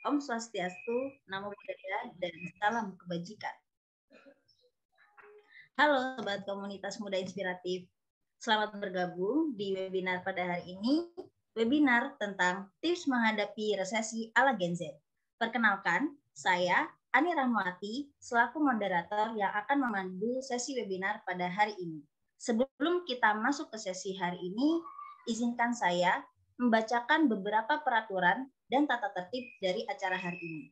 Om Swastiastu, Namo Buddhaya, dan salam kebajikan. Halo Sobat Komunitas Muda Inspiratif, selamat bergabung di webinar pada hari ini, webinar tentang tips menghadapi resesi ala Gen Z. Perkenalkan, saya Ani Rahmawati, selaku moderator yang akan memandu sesi webinar pada hari ini. Sebelum kita masuk ke sesi hari ini, izinkan saya membacakan beberapa peraturan dan tata tertib dari acara hari ini.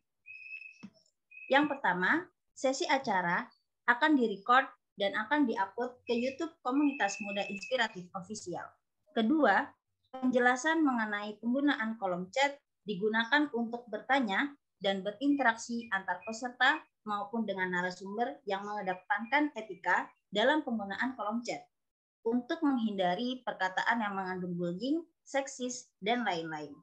Yang pertama, sesi acara akan direcord dan akan diupload ke YouTube Komunitas Muda Inspiratif Official. Kedua, penjelasan mengenai penggunaan kolom chat digunakan untuk bertanya dan berinteraksi antar peserta maupun dengan narasumber yang mengedepankan etika dalam penggunaan kolom chat untuk menghindari perkataan yang mengandung bullying, seksis, dan lain-lain.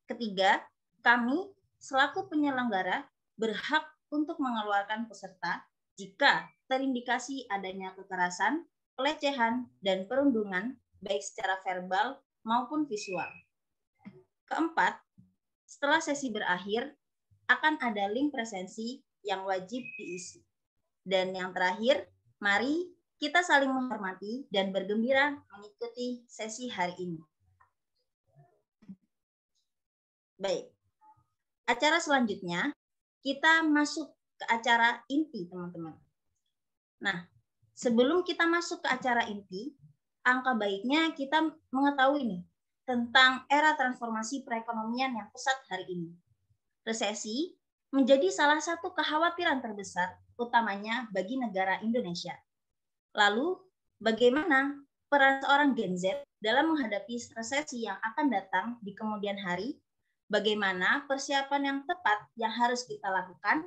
Ketiga, kami selaku penyelenggara berhak untuk mengeluarkan peserta jika terindikasi adanya kekerasan, pelecehan, dan perundungan baik secara verbal maupun visual. Keempat, setelah sesi berakhir, akan ada link presensi yang wajib diisi. Dan yang terakhir, mari kita saling menghormati dan bergembira mengikuti sesi hari ini. Baik, acara selanjutnya kita masuk ke acara inti, teman-teman. Nah, sebelum kita masuk ke acara inti, angka baiknya kita mengetahui nih tentang era transformasi perekonomian yang pesat hari ini. Resesi menjadi salah satu kekhawatiran terbesar, utamanya bagi negara Indonesia. Lalu, bagaimana peran seorang Gen Z dalam menghadapi resesi yang akan datang di kemudian hari? Bagaimana persiapan yang tepat yang harus kita lakukan?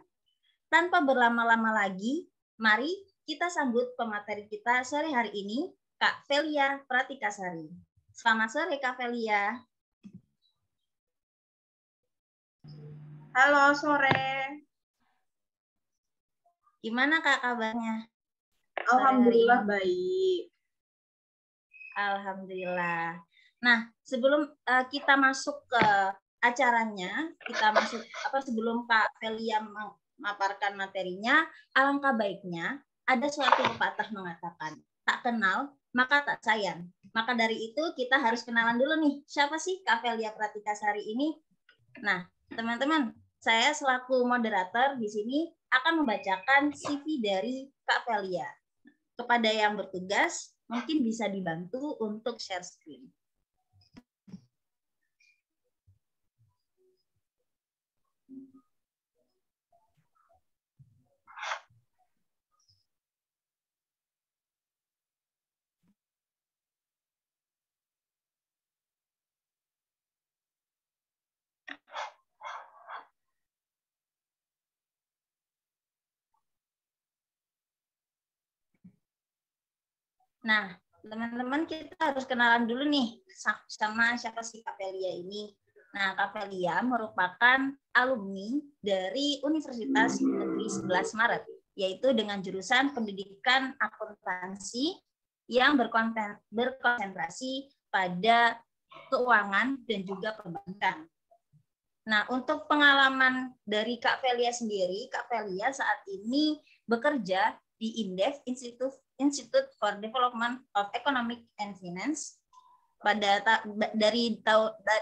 Tanpa berlama-lama lagi, mari kita sambut pemateri kita sore hari ini, Kak Velia Pratikasari. Selamat sore, Kak Velia. Halo, sore. Gimana, Kak, kabarnya? Alhamdulillah baik. Alhamdulillah. Nah, sebelum kita masuk ke acaranya, sebelum Kak Velia memaparkan materinya, alangkah baiknya ada suatu pepatah mengatakan, tak kenal maka tak sayang. Maka dari itu kita harus kenalan dulu nih, siapa sih Kak Velia Pratikasari ini? Nah, teman-teman, saya selaku moderator di sini akan membacakan CV dari Kak Velia. Kepada yang bertugas, mungkin bisa dibantu untuk share screen. Nah, teman-teman kita harus kenalan dulu nih sama siapa sih Kak Velia ini. Nah, Kak Velia merupakan alumni dari Universitas Negeri 11 Maret, yaitu dengan jurusan pendidikan akuntansi yang berkonsentrasi pada keuangan dan juga perbankan. Nah, untuk pengalaman dari Kak Velia sendiri, Kak Velia saat ini bekerja di INDEF, Institute for Development of Economic and Finance,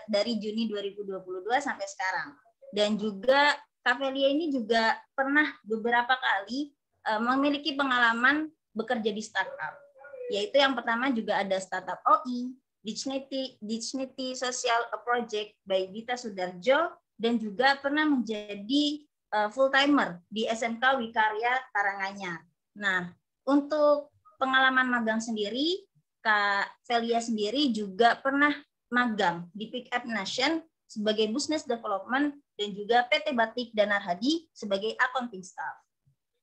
dari Juni 2022 sampai sekarang. Dan juga Kak Velia ini juga pernah beberapa kali memiliki pengalaman bekerja di startup. Yaitu yang pertama juga ada startup OI, Dignity Social Project by Dita Sudarjo, dan juga pernah menjadi full-timer di SMK Wikarya Karanganyar. Nah, untuk pengalaman magang sendiri, Kak Velia sendiri juga pernah magang di Pick Up Nation sebagai Business Development dan juga PT Batik Danar Hadi sebagai accounting staff.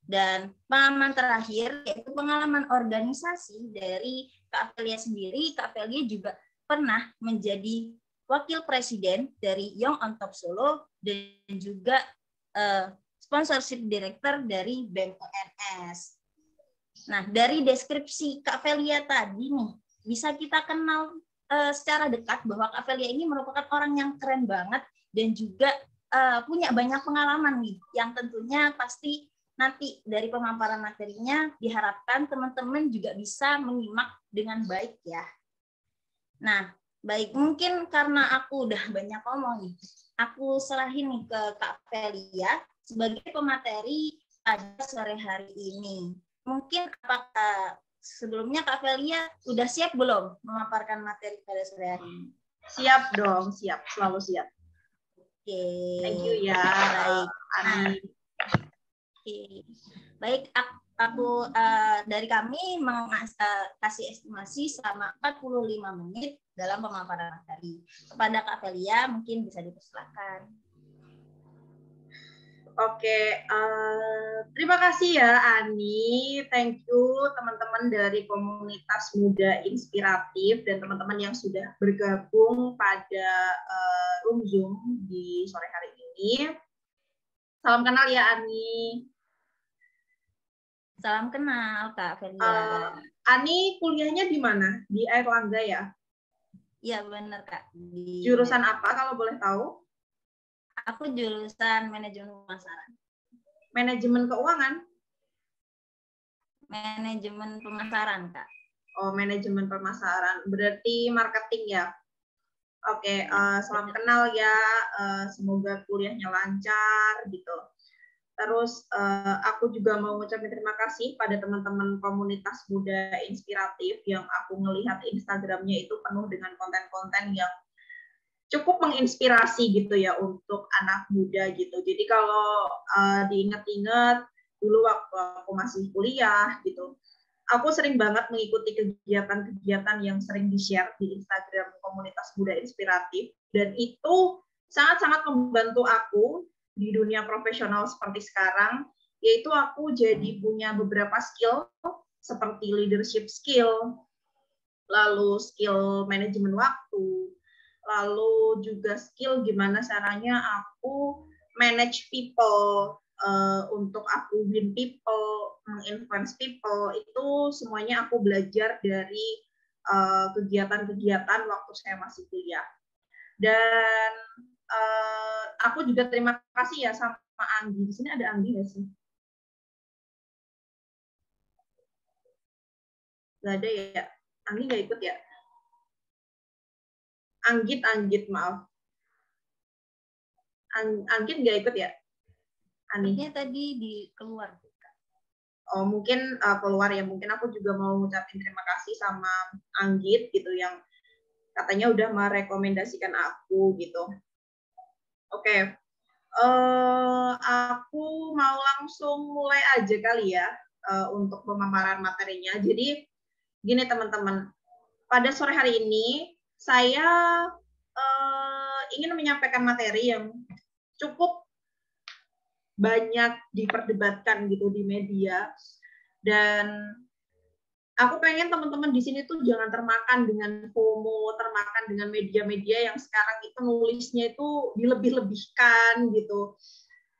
Dan pengalaman terakhir yaitu pengalaman organisasi dari Kak Velia sendiri. Kak Velia juga pernah menjadi wakil presiden dari Young on Top Solo dan juga sponsorship director dari BEM UNS. Nah, dari deskripsi Kak Velia tadi nih, bisa kita kenal secara dekat bahwa Kak Velia ini merupakan orang yang keren banget dan juga punya banyak pengalaman nih, yang tentunya pasti nanti dari pemaparan materinya diharapkan teman-teman juga bisa menyimak dengan baik ya. Nah, baik, mungkin karena aku udah banyak ngomong nih, aku serahin nih ke Kak Velia sebagai pemateri pada sore hari ini. Mungkin apakah sebelumnya Kak Velia udah siap belum memaparkan materi pada sore hari ini? Siap dong, siap, selalu siap. Oke. Thank you ya, baik. Ani. Oke. Baik, aku dari kami kasih estimasi selama 45 menit dalam pemaparan materi. Kepada Kak Velia mungkin bisa dipersilakan. Oke, terima kasih ya Ani. Thank you teman-teman dari komunitas muda inspiratif dan teman-teman yang sudah bergabung pada room Zoom di sore hari ini. Salam kenal ya Ani. Salam kenal Kak Velia. Ani kuliahnya di mana? Di Airlangga ya? Iya benar Kak. Jurusan apa kalau boleh tahu? Aku jurusan manajemen pemasaran. Manajemen keuangan? Manajemen pemasaran Kak. Oh, manajemen pemasaran. Berarti marketing ya? Oke, salam kenal ya. Semoga kuliahnya lancar gitu. Terus aku juga mau ngucapin terima kasih pada teman-teman komunitas muda inspiratif yang aku ngelihat Instagramnya itu penuh dengan konten-konten yang cukup menginspirasi gitu ya untuk anak muda gitu. Jadi kalau diingat-ingat dulu waktu aku masih kuliah gitu, aku sering banget mengikuti kegiatan-kegiatan yang sering di-share di Instagram komunitas muda inspiratif, dan itu sangat-sangat membantu aku di dunia profesional seperti sekarang, yaitu aku jadi punya beberapa skill seperti leadership skill, lalu skill manajemen waktu, lalu juga skill gimana caranya aku manage people, untuk aku win people, menginfluence people, itu semuanya aku belajar dari kegiatan-kegiatan waktu saya masih kuliah. Dan aku juga terima kasih ya sama Anggi. Di sini ada Anggi nggak sih? Nggak ada ya? Anggi nggak ikut ya? Anggit, maaf. Anggit nggak ikut ya? Ini tadi di keluar. Oh, mungkin keluar ya. Mungkin aku juga mau ngucapin terima kasih sama Anggit gitu yang katanya udah merekomendasikan aku gitu. Oke. Aku mau langsung mulai aja kali ya untuk pemaparan materinya. Jadi gini teman-teman, pada sore hari ini saya ingin menyampaikan materi yang cukup banyak diperdebatkan gitu di media, dan aku pengen teman-teman di sini tuh jangan termakan dengan FOMO, termakan dengan media-media yang sekarang itu nulisnya itu dilebih-lebihkan gitu.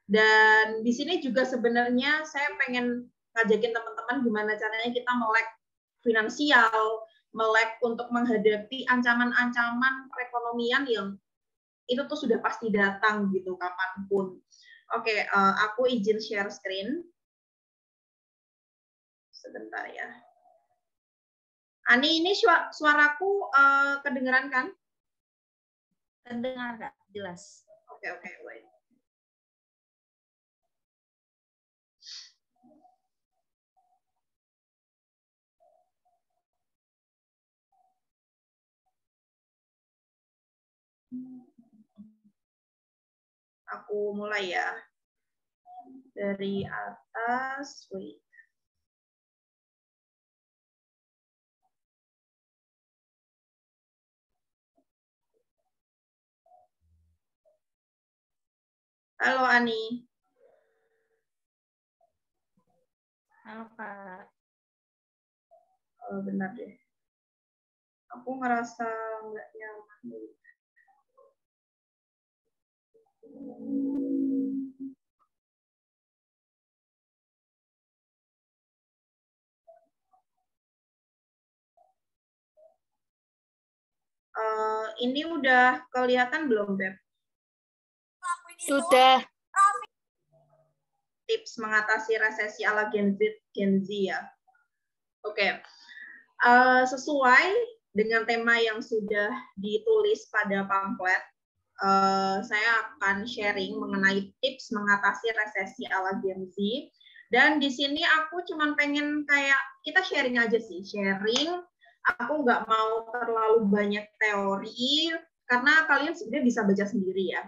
Dan di sini juga sebenarnya saya pengen ngajakin teman-teman gimana caranya kita melek finansial, melek untuk menghadapi ancaman-ancaman perekonomian yang itu tuh sudah pasti datang gitu kapanpun. Oke, aku izin share screen. Sebentar ya. Ani, ini suaraku kedengeran kan? Terdengar Kak, jelas. Oke, wait. Aku mulai ya. Dari atas, wait. Halo Ani. Halo Kak. Oh, benar deh. Aku ngerasa nggak nyaman. Ini udah kelihatan belum, Beb? Sudah. Tips mengatasi resesi ala Gen Z ya. Oke. Sesuai dengan tema yang sudah ditulis pada pamflet, saya akan sharing mengenai tips mengatasi resesi ala Gen Z. Dan di sini aku cuma pengen kayak kita sharing aja sih, sharing. Aku nggak mau terlalu banyak teori karena kalian sebenarnya bisa baca sendiri ya.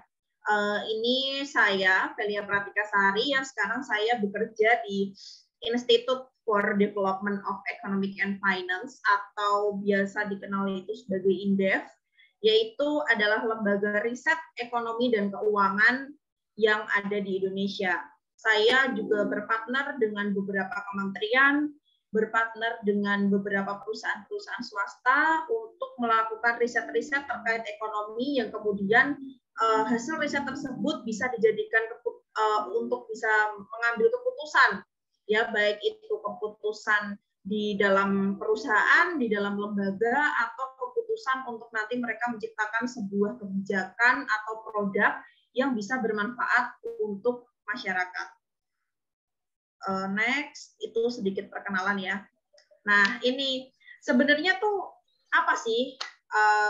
Ini saya, Velia Pratikasari, yang sekarang saya bekerja di Institute for Development of Economic and Finance, atau biasa dikenal itu sebagai INDEF, yaitu adalah lembaga riset ekonomi dan keuangan yang ada di Indonesia. Saya juga berpartner dengan beberapa kementerian, berpartner dengan beberapa perusahaan-perusahaan swasta untuk melakukan riset-riset terkait ekonomi yang kemudian hasil riset tersebut bisa dijadikan untuk bisa mengambil keputusan, ya, baik itu keputusan di dalam perusahaan, di dalam lembaga, atau keputusan untuk nanti mereka menciptakan sebuah kebijakan atau produk yang bisa bermanfaat untuk masyarakat. Next, itu sedikit perkenalan ya. Nah, ini sebenarnya tuh apa sih,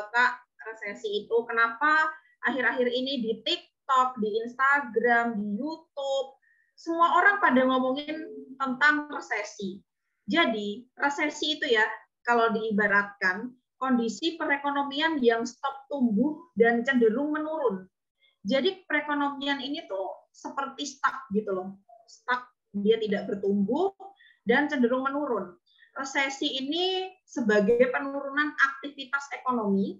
Kak, resesi itu? Kenapa akhir-akhir ini di TikTok, di Instagram, di YouTube, semua orang pada ngomongin tentang resesi. Jadi, resesi itu ya, kalau diibaratkan, kondisi perekonomian yang stop tumbuh dan cenderung menurun. Jadi, perekonomian ini tuh seperti stuck gitu loh. Stuck, dia tidak bertumbuh dan cenderung menurun. Resesi ini sebagai penurunan aktivitas ekonomi,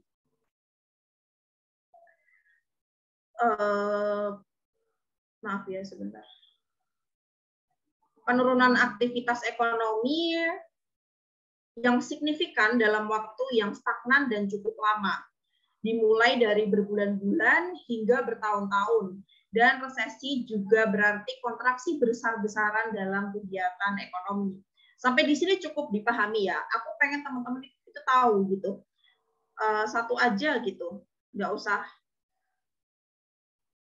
maaf ya sebentar. Penurunan aktivitas ekonomi yang signifikan dalam waktu yang stagnan dan cukup lama, dimulai dari berbulan-bulan hingga bertahun-tahun. Dan resesi juga berarti kontraksi besar-besaran dalam kegiatan ekonomi. Sampai di sini cukup dipahami ya. Aku pengen teman-teman itu tahu gitu. Satu aja gitu, nggak usah.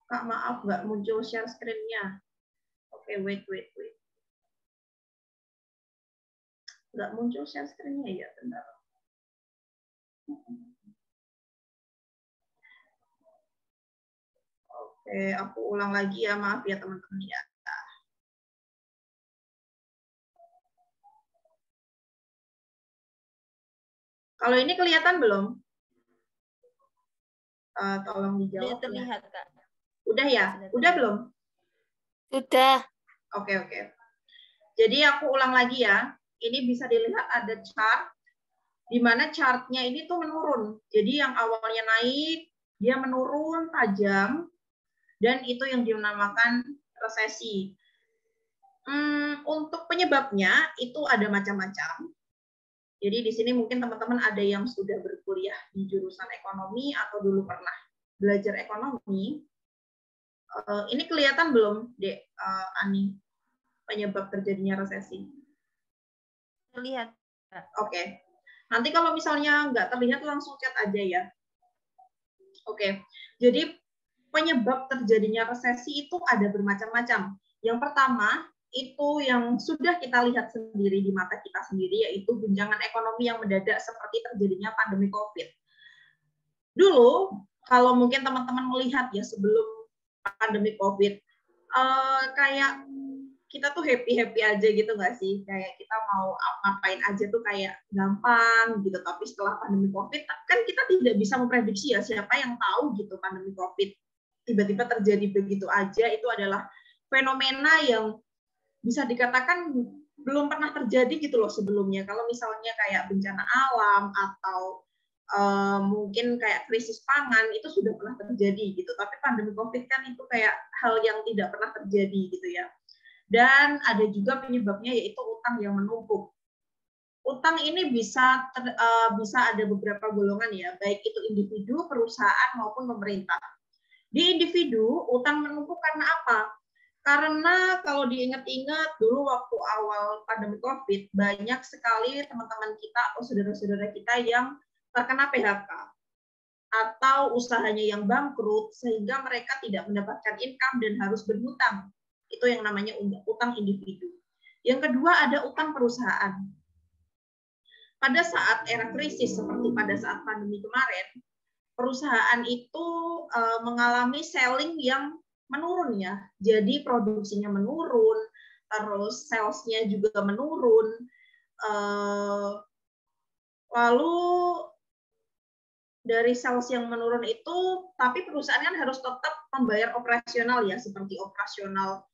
Kak, maaf, nggak muncul share screen-nya. Oke, wait. Nggak muncul share screen-nya ya, bentar. Oke, aku ulang lagi ya, maaf ya teman-teman ya. Kalau ini kelihatan belum? Tolong dijawab. Sudah terlihat, Kak. Udah ya? Udah belum? Sudah. Oke. Jadi aku ulang lagi ya. Ini bisa dilihat ada chart, di mana chartnya ini tuh menurun. Jadi yang awalnya naik, dia menurun tajam, dan itu yang dinamakan resesi. Untuk penyebabnya itu ada macam-macam. Jadi di sini mungkin teman-teman ada yang sudah berkuliah di jurusan ekonomi atau dulu pernah belajar ekonomi. Ini kelihatan belum, Dek, Ani, penyebab terjadinya resesi? Terlihat. Oke. Nanti kalau misalnya nggak terlihat langsung chat aja ya. Oke. Jadi penyebab terjadinya resesi itu ada bermacam-macam. Yang pertama, itu yang sudah kita lihat sendiri di mata kita sendiri, yaitu guncangan ekonomi yang mendadak seperti terjadinya pandemi COVID. Dulu, kalau mungkin teman-teman melihat ya sebelum pandemi COVID, kayak kita tuh happy-happy aja gitu nggak sih? Kayak kita mau ngapain aja tuh kayak gampang gitu. Tapi setelah pandemi COVID, kan kita tidak bisa memprediksi ya siapa yang tahu gitu pandemi COVID. Tiba-tiba terjadi begitu aja, itu adalah fenomena yang bisa dikatakan belum pernah terjadi gitu loh sebelumnya. Kalau misalnya kayak bencana alam atau mungkin kayak krisis pangan itu sudah pernah terjadi gitu. Tapi pandemi COVID kan itu kayak hal yang tidak pernah terjadi gitu ya. Dan ada juga penyebabnya yaitu utang yang menumpuk. Utang ini bisa ada beberapa golongan ya, baik itu individu, perusahaan maupun pemerintah. Di individu, utang menumpuk karena apa? Karena kalau diingat-ingat dulu waktu awal pandemi COVID, banyak sekali teman-teman kita atau saudara-saudara kita yang terkena PHK. atau usahanya yang bangkrut sehingga mereka tidak mendapatkan income dan harus berhutang. Itu yang namanya utang individu. Yang kedua ada utang perusahaan. Pada saat era krisis seperti pada saat pandemi kemarin, perusahaan itu mengalami selling yang menurun ya. Jadi produksinya menurun, terus sales-nya juga menurun. Lalu dari sales yang menurun itu, tapi perusahaan kan harus tetap membayar operasional ya, seperti operasional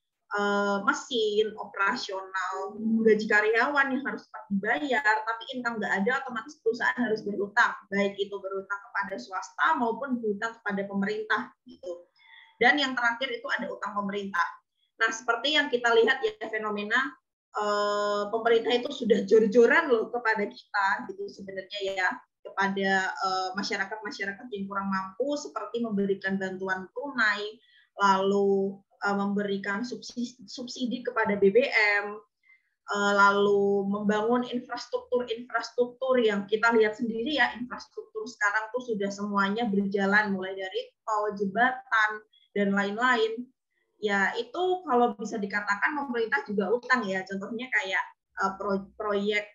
mesin, operasional gaji karyawan yang harus tetap dibayar, tapi income nggak ada, otomatis perusahaan harus berutang, baik itu berutang kepada swasta maupun berutang kepada pemerintah gitu. Dan yang terakhir itu ada utang pemerintah. Nah, seperti yang kita lihat ya fenomena pemerintah itu sudah jor-joran loh kepada kita gitu sebenarnya ya, kepada masyarakat-masyarakat yang kurang mampu, seperti memberikan bantuan tunai, lalu memberikan subsidi kepada BBM, lalu membangun infrastruktur yang kita lihat sendiri ya, infrastruktur sekarang tuh sudah semuanya berjalan, mulai dari tol, jembatan, dan lain-lain. Ya itu kalau bisa dikatakan pemerintah juga utang ya, contohnya kayak proyek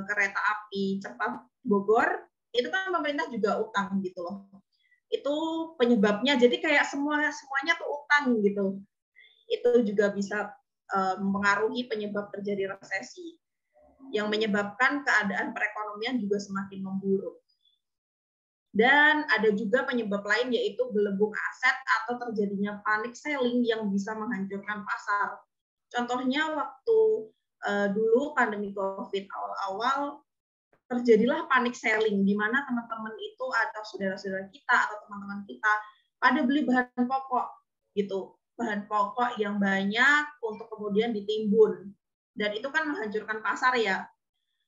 kereta api cepat Bogor, itu kan pemerintah juga utang gitu loh. Itu penyebabnya, jadi kayak semuanya tuh utang gitu. Itu juga bisa mempengaruhi penyebab terjadi resesi, yang menyebabkan keadaan perekonomian juga semakin memburuk. Dan ada juga penyebab lain, yaitu belenggu aset atau terjadinya panic selling yang bisa menghancurkan pasar. Contohnya waktu dulu pandemi COVID awal-awal, terjadilah panic selling, di mana teman-teman itu atau saudara-saudara kita atau teman-teman kita pada beli bahan pokok gitu, bahan pokok yang banyak untuk kemudian ditimbun, dan itu kan menghancurkan pasar ya.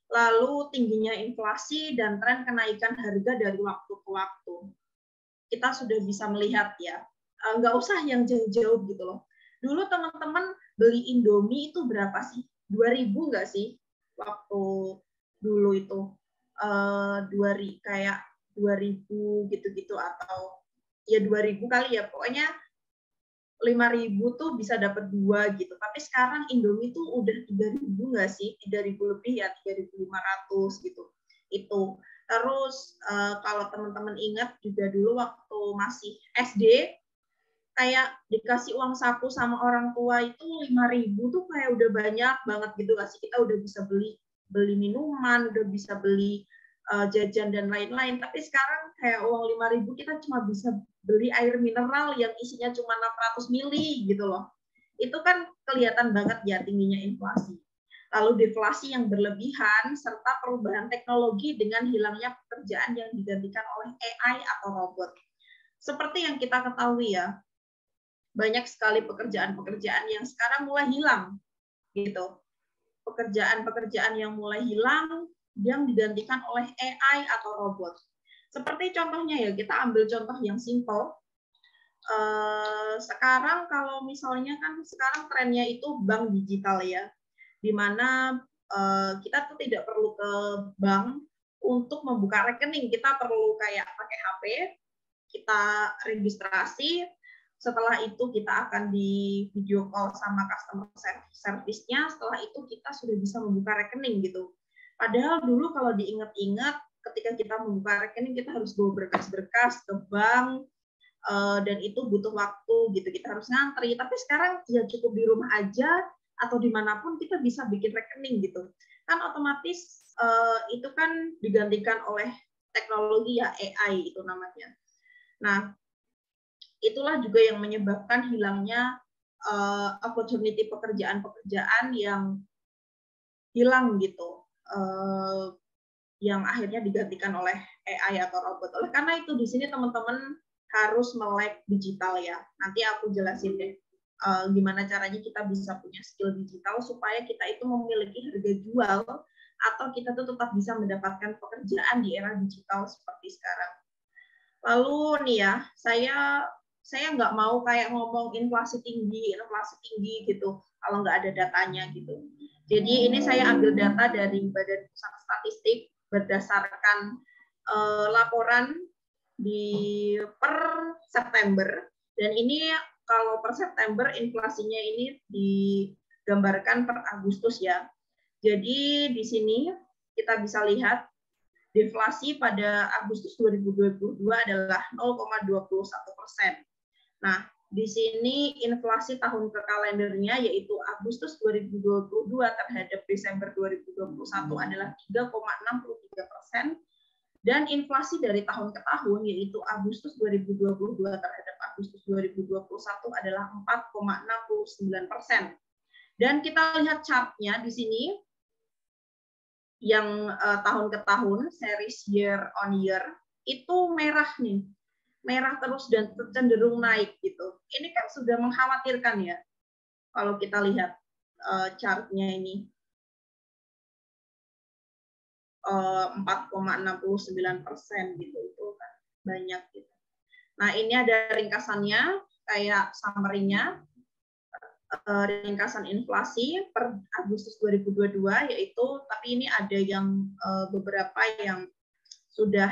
Lalu tingginya inflasi dan tren kenaikan harga dari waktu ke waktu, kita sudah bisa melihat ya, nggak usah yang jauh-jauh gitu loh. Dulu teman-teman beli Indomie itu berapa sih? 2.000 nggak sih waktu dulu itu? 2.000 kayak 2.000 gitu-gitu, atau ya 2.000 kali ya, pokoknya 5.000 tuh bisa dapat 2 gitu. Tapi sekarang Indomie tuh udah 3.000 nggak sih? 3.000 lebih ya, 3.500 gitu. Itu. Terus kalau teman-teman ingat juga dulu waktu masih SD, kayak dikasih uang saku sama orang tua itu 5.000 tuh kayak udah banyak banget gitu nggak sih? Kita udah bisa beli minuman, udah bisa beli jajan dan lain-lain. Tapi sekarang kayak uang 5.000 kita cuma bisa beli air mineral yang isinya cuma 600 mili gitu loh. Itu kan kelihatan banget ya tingginya inflasi. Lalu deflasi yang berlebihan serta perubahan teknologi dengan hilangnya pekerjaan yang digantikan oleh AI atau robot. Seperti yang kita ketahui ya, banyak sekali pekerjaan-pekerjaan yang sekarang mulai hilang gitu. Pekerjaan-pekerjaan yang mulai hilang yang digantikan oleh AI atau robot. Seperti contohnya ya, kita ambil contoh yang simple. Sekarang kalau misalnya kan sekarang trennya itu bank digital ya, di mana kita tuh tidak perlu ke bank untuk membuka rekening. Kita perlu kayak pakai HP, kita registrasi, setelah itu kita akan di video call sama customer service-nya, setelah itu kita sudah bisa membuka rekening gitu. Padahal dulu kalau diingat-ingat, ketika kita membuka rekening, kita harus bawa berkas-berkas ke bank, dan itu butuh waktu gitu, kita harus ngantri. Tapi sekarang ya cukup di rumah aja, atau dimanapun kita bisa bikin rekening gitu. Kan otomatis itu kan digantikan oleh teknologi ya, AI itu namanya. Nah, itulah juga yang menyebabkan hilangnya opportunity pekerjaan-pekerjaan yang hilang gitu, yang akhirnya digantikan oleh AI atau robot. Oleh karena itu di sini teman-teman harus melek digital ya. Nanti aku jelasin deh gimana caranya kita bisa punya skill digital supaya kita itu memiliki harga jual atau kita tuh tetap bisa mendapatkan pekerjaan di era digital seperti sekarang. Lalu nih ya, saya nggak mau kayak ngomong inflasi tinggi gitu kalau nggak ada datanya gitu. Jadi ini saya ambil data dari Badan Pusat Statistik berdasarkan laporan di per September, dan ini kalau per September inflasinya ini digambarkan per Agustus ya. Jadi di sini kita bisa lihat deflasi pada Agustus 2022 adalah 0,21%. Nah, di sini inflasi tahun ke kalendernya yaitu Agustus 2022 terhadap Desember 2021 adalah 3,63%. Dan inflasi dari tahun ke tahun, yaitu Agustus 2022 terhadap Agustus 2021 adalah 4,69%. Dan kita lihat chart-nya di sini, yang tahun ke tahun, series year on year, itu merah nih. Merah terus dan cenderung naik gitu. Ini kan sudah mengkhawatirkan ya, kalau kita lihat chart-nya ini. 4,69% gitu, itu kan banyak gitu. Nah, ini ada ringkasannya, kayak summary-nya, ringkasan inflasi per Agustus 2022, yaitu, tapi ini ada yang beberapa yang sudah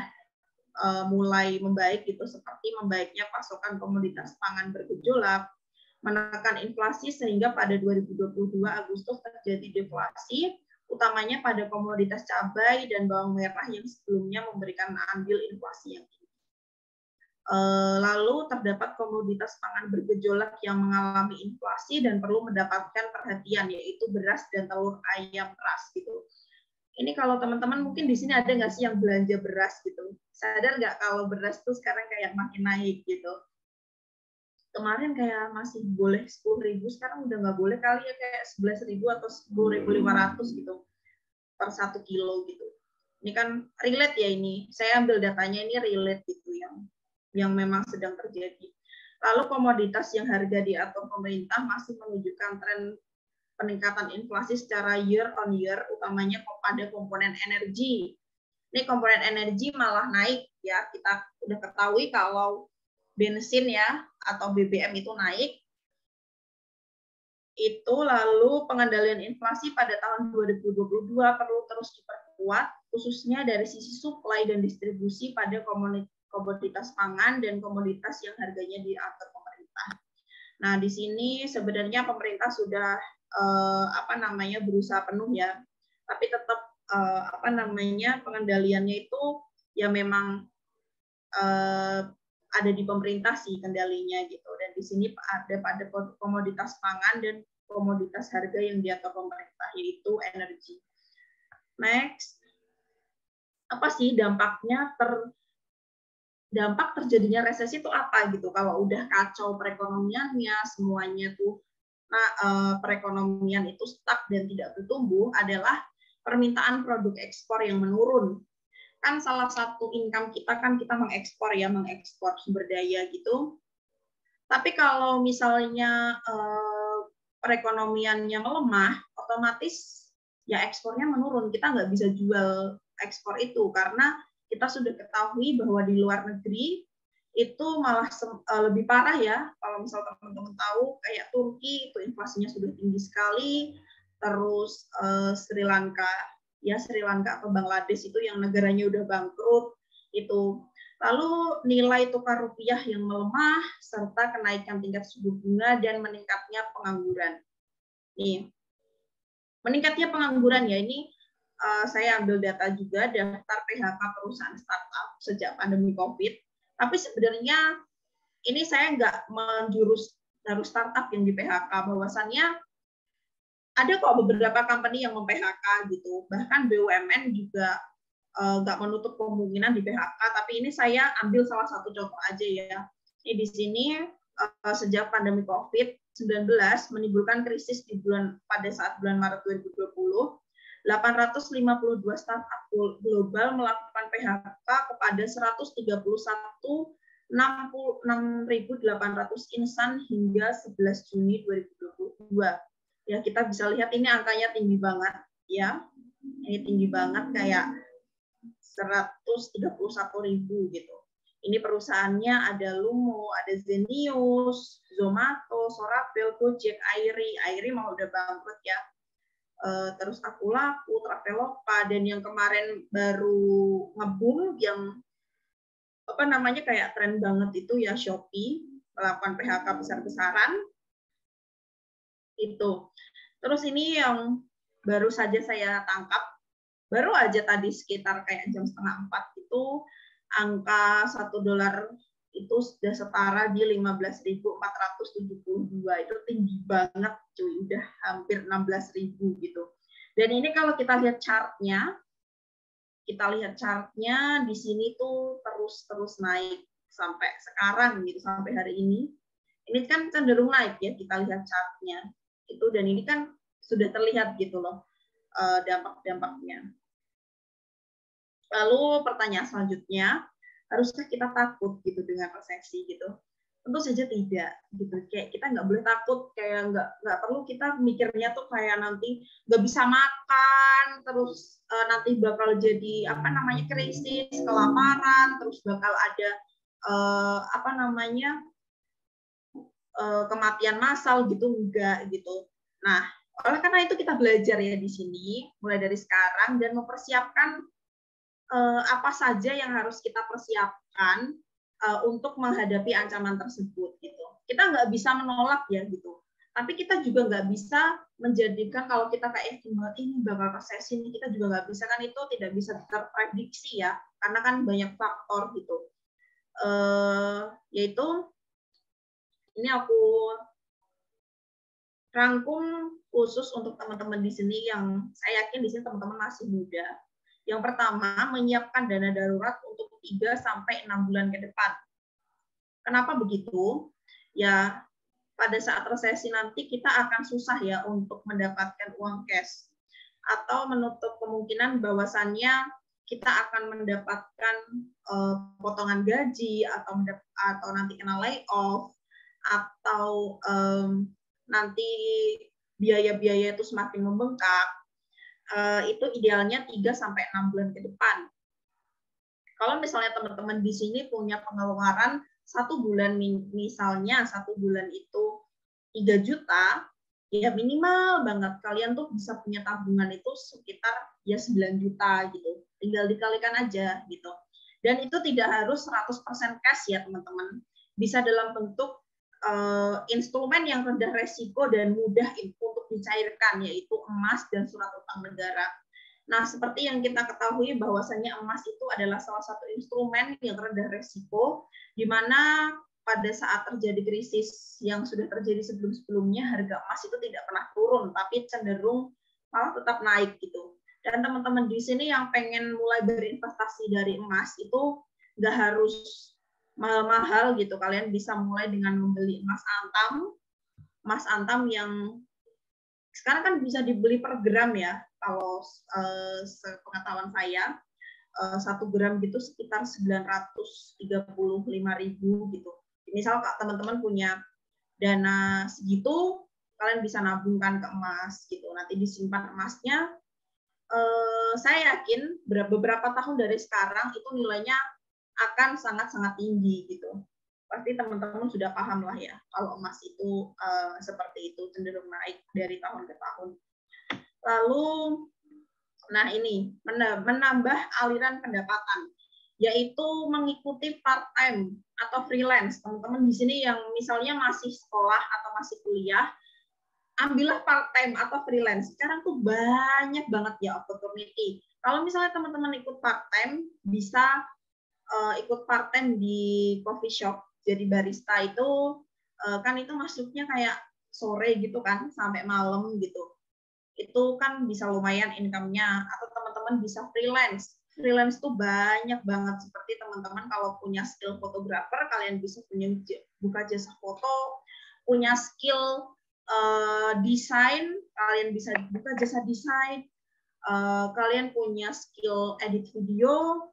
mulai membaik gitu, seperti membaiknya pasokan komoditas pangan bergejolak, menekan inflasi sehingga pada 2022 Agustus terjadi deflasi, utamanya pada komoditas cabai dan bawang merah yang sebelumnya memberikan andil inflasi yang tinggi. Lalu terdapat komoditas pangan bergejolak yang mengalami inflasi dan perlu mendapatkan perhatian, yaitu beras dan telur ayam ras gitu. Ini kalau teman-teman mungkin di sini ada nggak sih yang belanja beras gitu? Sadar nggak kalau beras tuh sekarang kayak makin naik gitu? Kemarin kayak masih boleh 10.000, sekarang udah nggak boleh kali ya, kayak 11.000 atau 10.500 gitu per 1 kilo gitu. Ini kan relate ya ini. Saya ambil datanya ini relate gitu yang memang sedang terjadi. Lalu komoditas yang harga diatur pemerintah masih menunjukkan tren peningkatan inflasi secara year on year, utamanya pada komponen energi. Ini komponen energi malah naik ya. Kita udah ketahui kalau bensin ya atau BBM itu naik, itu lalu pengendalian inflasi pada tahun 2022 perlu terus diperkuat, khususnya dari sisi supply dan distribusi pada komoditas pangan dan komoditas yang harganya diatur pemerintah. Nah, di sini sebenarnya pemerintah sudah berusaha penuh ya, tapi tetap pengendaliannya itu ya memang ada di pemerintah sih kendalinya gitu. Dan di sini ada pada komoditas pangan dan komoditas harga yang diatur pemerintah, yaitu energi. Next, apa sih dampaknya dampak terjadinya resesi itu apa gitu? Kalau udah kacau perekonomiannya, semuanya tuh, perekonomian itu stuck dan tidak bertumbuh, adalah permintaan produk ekspor yang menurun. Kan salah satu income kita kan kita mengekspor sumber daya gitu. Tapi kalau misalnya perekonomiannya melemah, otomatis ya ekspornya menurun. Kita nggak bisa jual ekspor itu karena kita sudah ketahui bahwa di luar negeri itu malah lebih parah ya. Kalau misal teman-teman tahu kayak Turki itu inflasinya sudah tinggi sekali, terus Sri Lanka atau Bangladesh itu yang negaranya udah bangkrut itu. Lalu nilai tukar rupiah yang melemah serta kenaikan tingkat suku bunga dan meningkatnya pengangguran. Nih, meningkatnya pengangguran ya, ini saya ambil data juga daftar PHK perusahaan startup sejak pandemi COVID. Tapi sebenarnya ini saya nggak menjurus harus startup yang di PHK, bahwasannya ada kok beberapa company yang mem-PHK gitu. Bahkan BUMN juga nggak menutup kemungkinan di PHK. Tapi ini saya ambil salah satu contoh aja ya. Ini di sini sejak pandemi COVID-19 menimbulkan krisis pada saat bulan Maret 2020, 852 startup global melakukan PHK kepada 131.6.800 insan hingga 11 Juni 2022. Ya, kita bisa lihat ini angkanya tinggi banget ya. Ini tinggi banget kayak 131.000 gitu. Ini perusahaannya ada Lumo, ada Zenius, Zomato, Sorapel, Gojek, Airi mau udah bangkrut ya. Terus Akulaku, Traveloka, dan yang kemarin baru ngebum yang apa namanya kayak tren banget itu ya Shopee melakukan PHK besar-besaran itu. Terus ini yang baru saja saya tangkap, baru aja tadi sekitar kayak jam 3:30 itu angka $1 itu sudah setara di 15.472. Itu tinggi banget cuy, udah hampir 16.000 gitu. Dan ini kalau kita lihat chartnya di sini tuh terus naik sampai sekarang gitu, sampai hari ini. Ini kan cenderung naik ya, kita lihat chartnya itu, dan ini kan sudah terlihat gitu loh dampak-dampaknya. Lalu pertanyaan selanjutnya, haruskah kita takut gitu dengan resesi gitu? Tentu saja tidak gitu. Kayak kita nggak boleh takut, kayak nggak perlu kita mikirnya tuh kayak nanti nggak bisa makan, terus nanti bakal jadi apa namanya krisis, kelaparan, terus bakal ada kematian massal gitu, enggak gitu. Nah, oleh karena itu kita belajar ya di sini mulai dari sekarang dan mempersiapkan apa saja yang harus kita persiapkan untuk menghadapi ancaman tersebut gitu. Kita nggak bisa menolak ya gitu. Tapi kita juga nggak bisa menjadikan kalau kita kayak ini bakal resesi ini, kita juga nggak bisa, kan itu tidak bisa terprediksi ya, karena kan banyak faktor gitu. Yaitu ini aku rangkum khusus untuk teman-teman di sini yang saya yakin di sini teman-teman masih muda. Yang pertama, menyiapkan dana darurat untuk 3 sampai 6 bulan ke depan. Kenapa begitu? Ya, pada saat resesi nanti kita akan susah ya untuk mendapatkan uang cash. Atau menutup kemungkinan bahwasannya kita akan mendapatkan potongan gaji atau nanti kena layoff, atau nanti biaya-biaya itu semakin membengkak. Itu idealnya 3 sampai 6 bulan ke depan. Kalau misalnya teman-teman di sini punya pengeluaran 1 bulan, misalnya 1 bulan itu 3 juta, ya minimal banget kalian tuh bisa punya tabungan itu sekitar ya 9 juta gitu. Tinggal dikalikan aja gitu. Dan itu tidak harus 100% cash ya teman-teman. Bisa dalam bentuk instrumen yang rendah resiko dan mudah untuk dicairkan, yaitu emas dan surat utang negara. Nah, seperti yang kita ketahui bahwasannya emas itu adalah salah satu instrumen yang rendah resiko, di mana pada saat terjadi krisis yang sudah terjadi sebelum-sebelumnya, harga emas itu tidak pernah turun, tapi cenderung malah tetap naik gitu. Dan teman-teman di sini yang pengen mulai berinvestasi dari emas itu nggak harus mahal-mahal gitu. Kalian bisa mulai dengan membeli emas antam yang sekarang kan bisa dibeli per gram ya. Kalau sepengetahuan saya 1 gram gitu sekitar 935.000 gitu. Misal teman-teman punya dana segitu, kalian bisa nabungkan ke emas gitu. Nanti disimpan emasnya. Saya yakin beberapa tahun dari sekarang itu nilainya akan sangat-sangat tinggi gitu. Pasti teman-teman sudah paham lah ya, kalau emas itu seperti itu, cenderung naik dari tahun ke tahun. Lalu, nah ini, menambah aliran pendapatan, yaitu mengikuti part-time atau freelance. Teman-teman di sini yang misalnya masih sekolah atau masih kuliah, ambillah part-time atau freelance. Sekarang tuh banyak banget ya opportunity. Kalau misalnya teman-teman ikut part-time, bisa ikut part-time di coffee shop jadi barista itu kan itu masuknya kayak sore gitu kan sampai malam gitu, itu kan bisa lumayan income-nya. Atau teman-teman bisa freelance tuh banyak banget, seperti teman-teman kalau punya skill fotografer, kalian bisa buka jasa foto, punya skill desain, kalian bisa buka jasa desain, kalian punya skill edit video,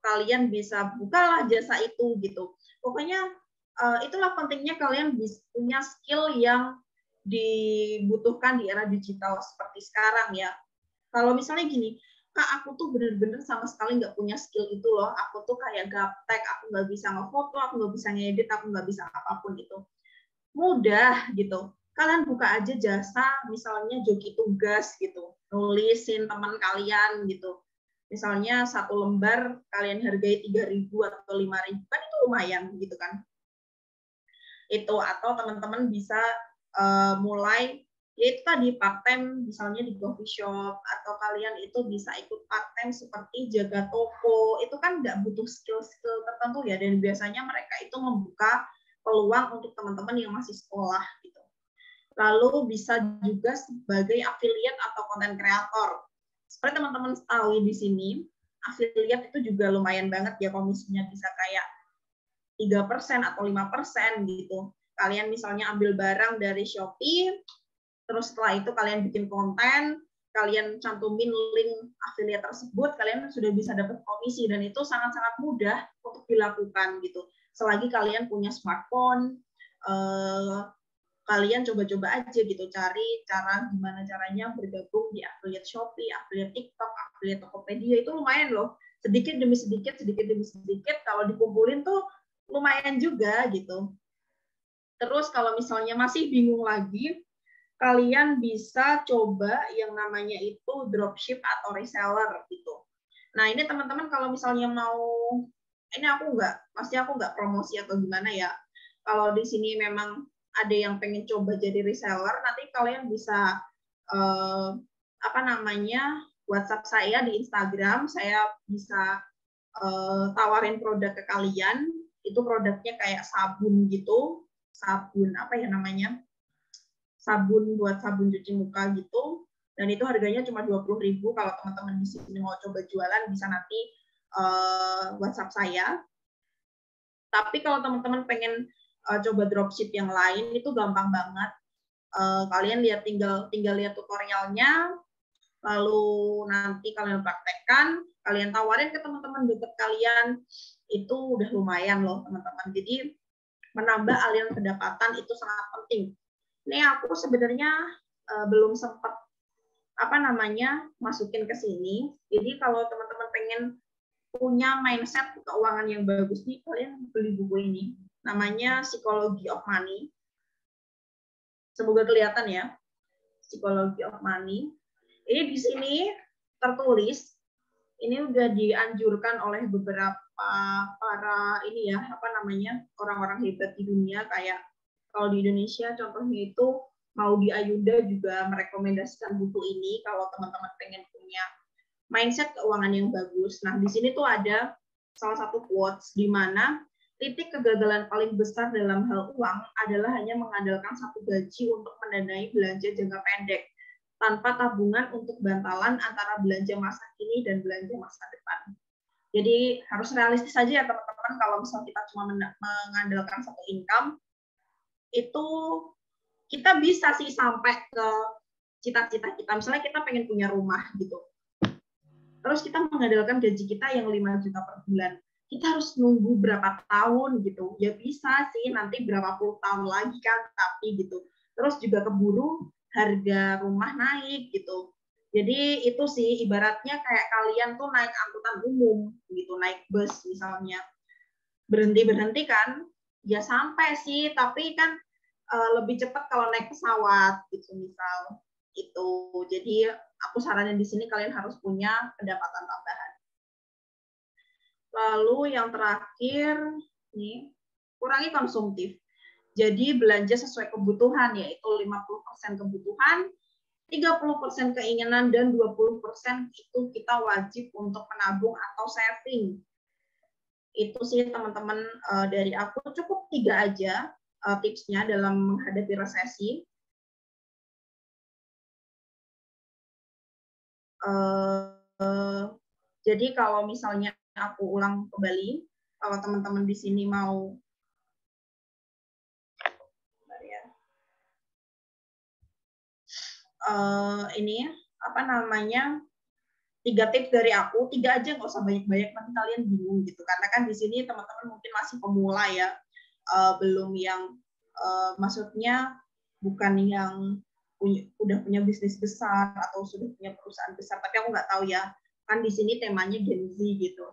kalian bisa bukalah jasa itu gitu. Pokoknya itulah pentingnya kalian punya skill yang dibutuhkan di era digital seperti sekarang ya. Kalau misalnya gini, Kak, aku tuh bener-bener sama sekali nggak punya skill itu loh. Aku tuh kayak gaptek, aku nggak bisa ngefoto, aku nggak bisa ngedit, aku nggak bisa apapun itu. Mudah gitu. Kalian buka aja jasa, misalnya joki tugas gitu, nulisin teman kalian gitu. Misalnya satu lembar kalian hargai 3.000 atau 5.000, kan itu lumayan gitu kan. Itu, atau teman-teman bisa mulai, yaitu tadi part-time misalnya di coffee shop, atau kalian itu bisa ikut part-time seperti jaga toko. Itu kan nggak butuh skill-skill tertentu ya, dan biasanya mereka itu membuka peluang untuk teman-teman yang masih sekolah gitu. Lalu bisa juga sebagai affiliate atau content creator. Seperti teman-teman tahu di sini, affiliate itu juga lumayan banget ya, komisinya bisa kayak 3% atau 5% gitu. Kalian misalnya ambil barang dari Shopee, terus setelah itu kalian bikin konten, kalian cantumin link affiliate tersebut, kalian sudah bisa dapat komisi, dan itu sangat-sangat mudah untuk dilakukan gitu. Selagi kalian punya smartphone, kalian coba-coba aja gitu, cari cara gimana caranya bergabung di affiliate Shopee, affiliate TikTok, affiliate Tokopedia, itu lumayan loh. Sedikit demi sedikit, kalau dikumpulin tuh lumayan juga gitu. Terus kalau misalnya masih bingung lagi, kalian bisa coba yang namanya itu dropship atau reseller gitu. Nah, ini teman-teman kalau misalnya mau, ini aku nggak promosi atau gimana ya. Kalau di sini memang ada yang pengen coba jadi reseller, nanti kalian bisa WhatsApp saya di Instagram, saya bisa tawarin produk ke kalian. Itu produknya kayak sabun gitu, sabun buat sabun cuci muka gitu, dan itu harganya cuma 20.000. Kalau teman-teman di sini mau coba jualan, bisa nanti WhatsApp saya. Tapi kalau teman-teman pengen coba dropship yang lain, itu gampang banget. Kalian tinggal lihat tutorialnya, lalu nanti kalian praktekkan, kalian tawarin ke teman-teman dekat kalian, itu udah lumayan loh teman-teman. Jadi menambah aliran pendapatan itu sangat penting. Ini aku sebenarnya belum sempat masukin ke sini. Jadi kalau teman-teman pengen punya mindset keuangan yang bagus nih, kalian beli buku ini. Namanya Psychology of Money. Semoga kelihatan ya. Psychology of Money. Ini di sini tertulis, ini udah dianjurkan oleh beberapa para orang-orang hebat di dunia, kayak kalau di Indonesia contohnya itu Maudy Ayunda juga merekomendasikan buku ini kalau teman-teman pengen punya mindset keuangan yang bagus. Nah, di sini tuh ada salah satu quotes di mana titik kegagalan paling besar dalam hal uang adalah hanya mengandalkan satu gaji untuk mendanai belanja jangka pendek, tanpa tabungan untuk bantalan antara belanja masa kini dan belanja masa depan. Jadi harus realistis saja ya teman-teman, kalau misalnya kita cuma mengandalkan satu income, itu kita bisa sih sampai ke cita-cita kita. Misalnya kita pengen punya rumah gitu, terus kita mengandalkan gaji kita yang 5 juta per bulan. Kita harus nunggu berapa tahun gitu. Ya bisa sih nanti berapa puluh tahun lagi kan, tapi gitu. Terus juga keburu harga rumah naik gitu. Jadi itu sih ibaratnya kayak kalian tuh naik angkutan umum gitu, naik bus misalnya. Berhenti kan, ya sampai sih, tapi kan lebih cepat kalau naik pesawat gitu misal. Itu. Jadi aku saranin di sini kalian harus punya pendapatan tambahan. Lalu yang terakhir nih, kurangi konsumtif. Jadi belanja sesuai kebutuhan, yaitu 50% kebutuhan, 30% keinginan, dan 20% itu kita wajib untuk menabung atau saving. Itu sih teman-teman dari aku, cukup 3 aja tipsnya dalam menghadapi resesi. Jadi kalau misalnya aku ulang kembali, kalau teman-teman di sini mau ini 3 tips dari aku, 3 aja, nggak usah banyak-banyak, nanti kalian bingung gitu. Karena kan di sini teman-teman mungkin masih pemula ya, belum yang maksudnya bukan yang udah punya bisnis besar atau sudah punya perusahaan besar, tapi aku nggak tahu ya, kan di sini temanya Gen Z gitu.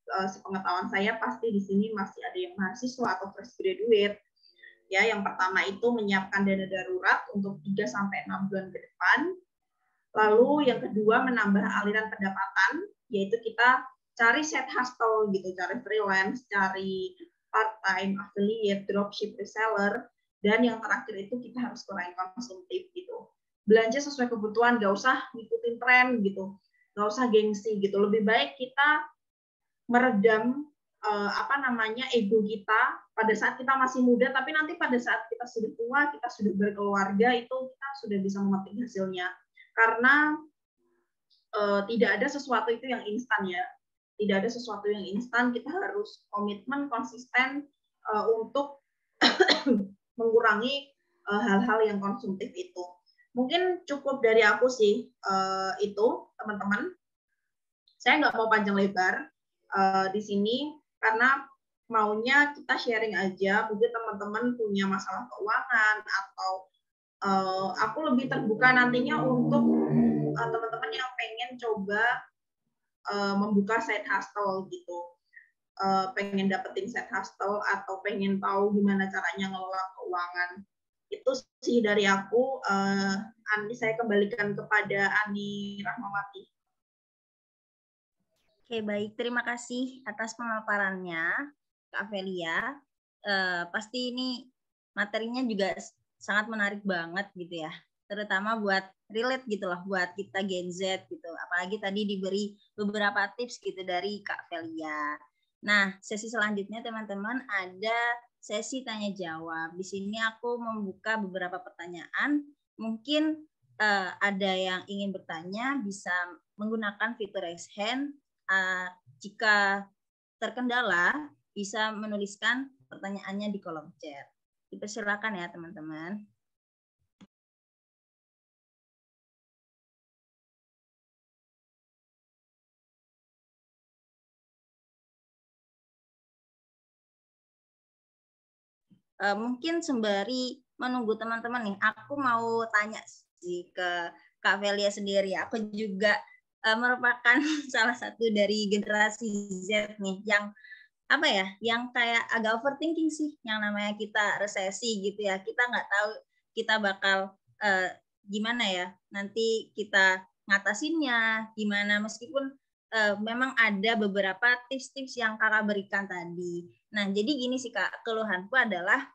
Sepengetahuan saya pasti di sini masih ada yang mahasiswa atau fresh graduate. Ya, yang pertama itu menyiapkan dana darurat untuk 3-6 bulan ke depan. Lalu yang kedua menambah aliran pendapatan yaitu kita cari side hustle gitu, cari freelance, cari part-time, affiliate, dropship, reseller, dan yang terakhir itu kita harus kurangi konsumtif gitu. Belanja sesuai kebutuhan, nggak usah ngikutin tren gitu, nggak usah gengsi gitu. Lebih baik kita meredam ego kita pada saat kita masih muda, tapi nanti pada saat kita sudah tua, kita sudah berkeluarga, itu kita sudah bisa memetik hasilnya. Karena tidak ada sesuatu itu yang instan ya. Tidak ada sesuatu yang instan, kita harus komitmen, konsisten untuk mengurangi hal-hal yang konsumtif itu. Mungkin cukup dari aku sih itu, teman-teman. Saya nggak mau panjang lebar di sini, karena maunya kita sharing aja. Mungkin teman-teman punya masalah keuangan, atau aku lebih terbuka nantinya untuk teman-teman yang pengen coba membuka side hustle gitu, pengen dapetin side hustle atau pengen tahu gimana caranya ngelola keuangan. Itu sih dari aku. Ani, saya kembalikan kepada Ani Rahmawati. Oke, baik. Terima kasih atas pemaparannya, Kak Velia. Pasti ini materinya juga sangat menarik banget gitu ya. Terutama buat relate gitu loh, buat kita Gen Z gitu. Apalagi tadi diberi beberapa tips gitu dari Kak Velia. Nah, sesi selanjutnya teman-teman ada sesi tanya jawab. Di sini aku membuka beberapa pertanyaan. Mungkin ada yang ingin bertanya bisa menggunakan fitur raise hand. Jika terkendala bisa menuliskan pertanyaannya di kolom chat. Dipersilakan ya teman-teman. Mungkin sembari menunggu teman-teman nih, aku mau tanya sih ke Kak Velia sendiri. Aku juga merupakan salah satu dari generasi Z nih, yang apa ya, yang kayak agak overthinking sih, yang namanya kita resesi gitu ya. Kita nggak tahu kita bakal gimana ya, nanti kita ngatasinnya gimana, meskipun memang ada beberapa tips-tips yang kakak berikan tadi. Nah, jadi gini sih Kak, keluhanku adalah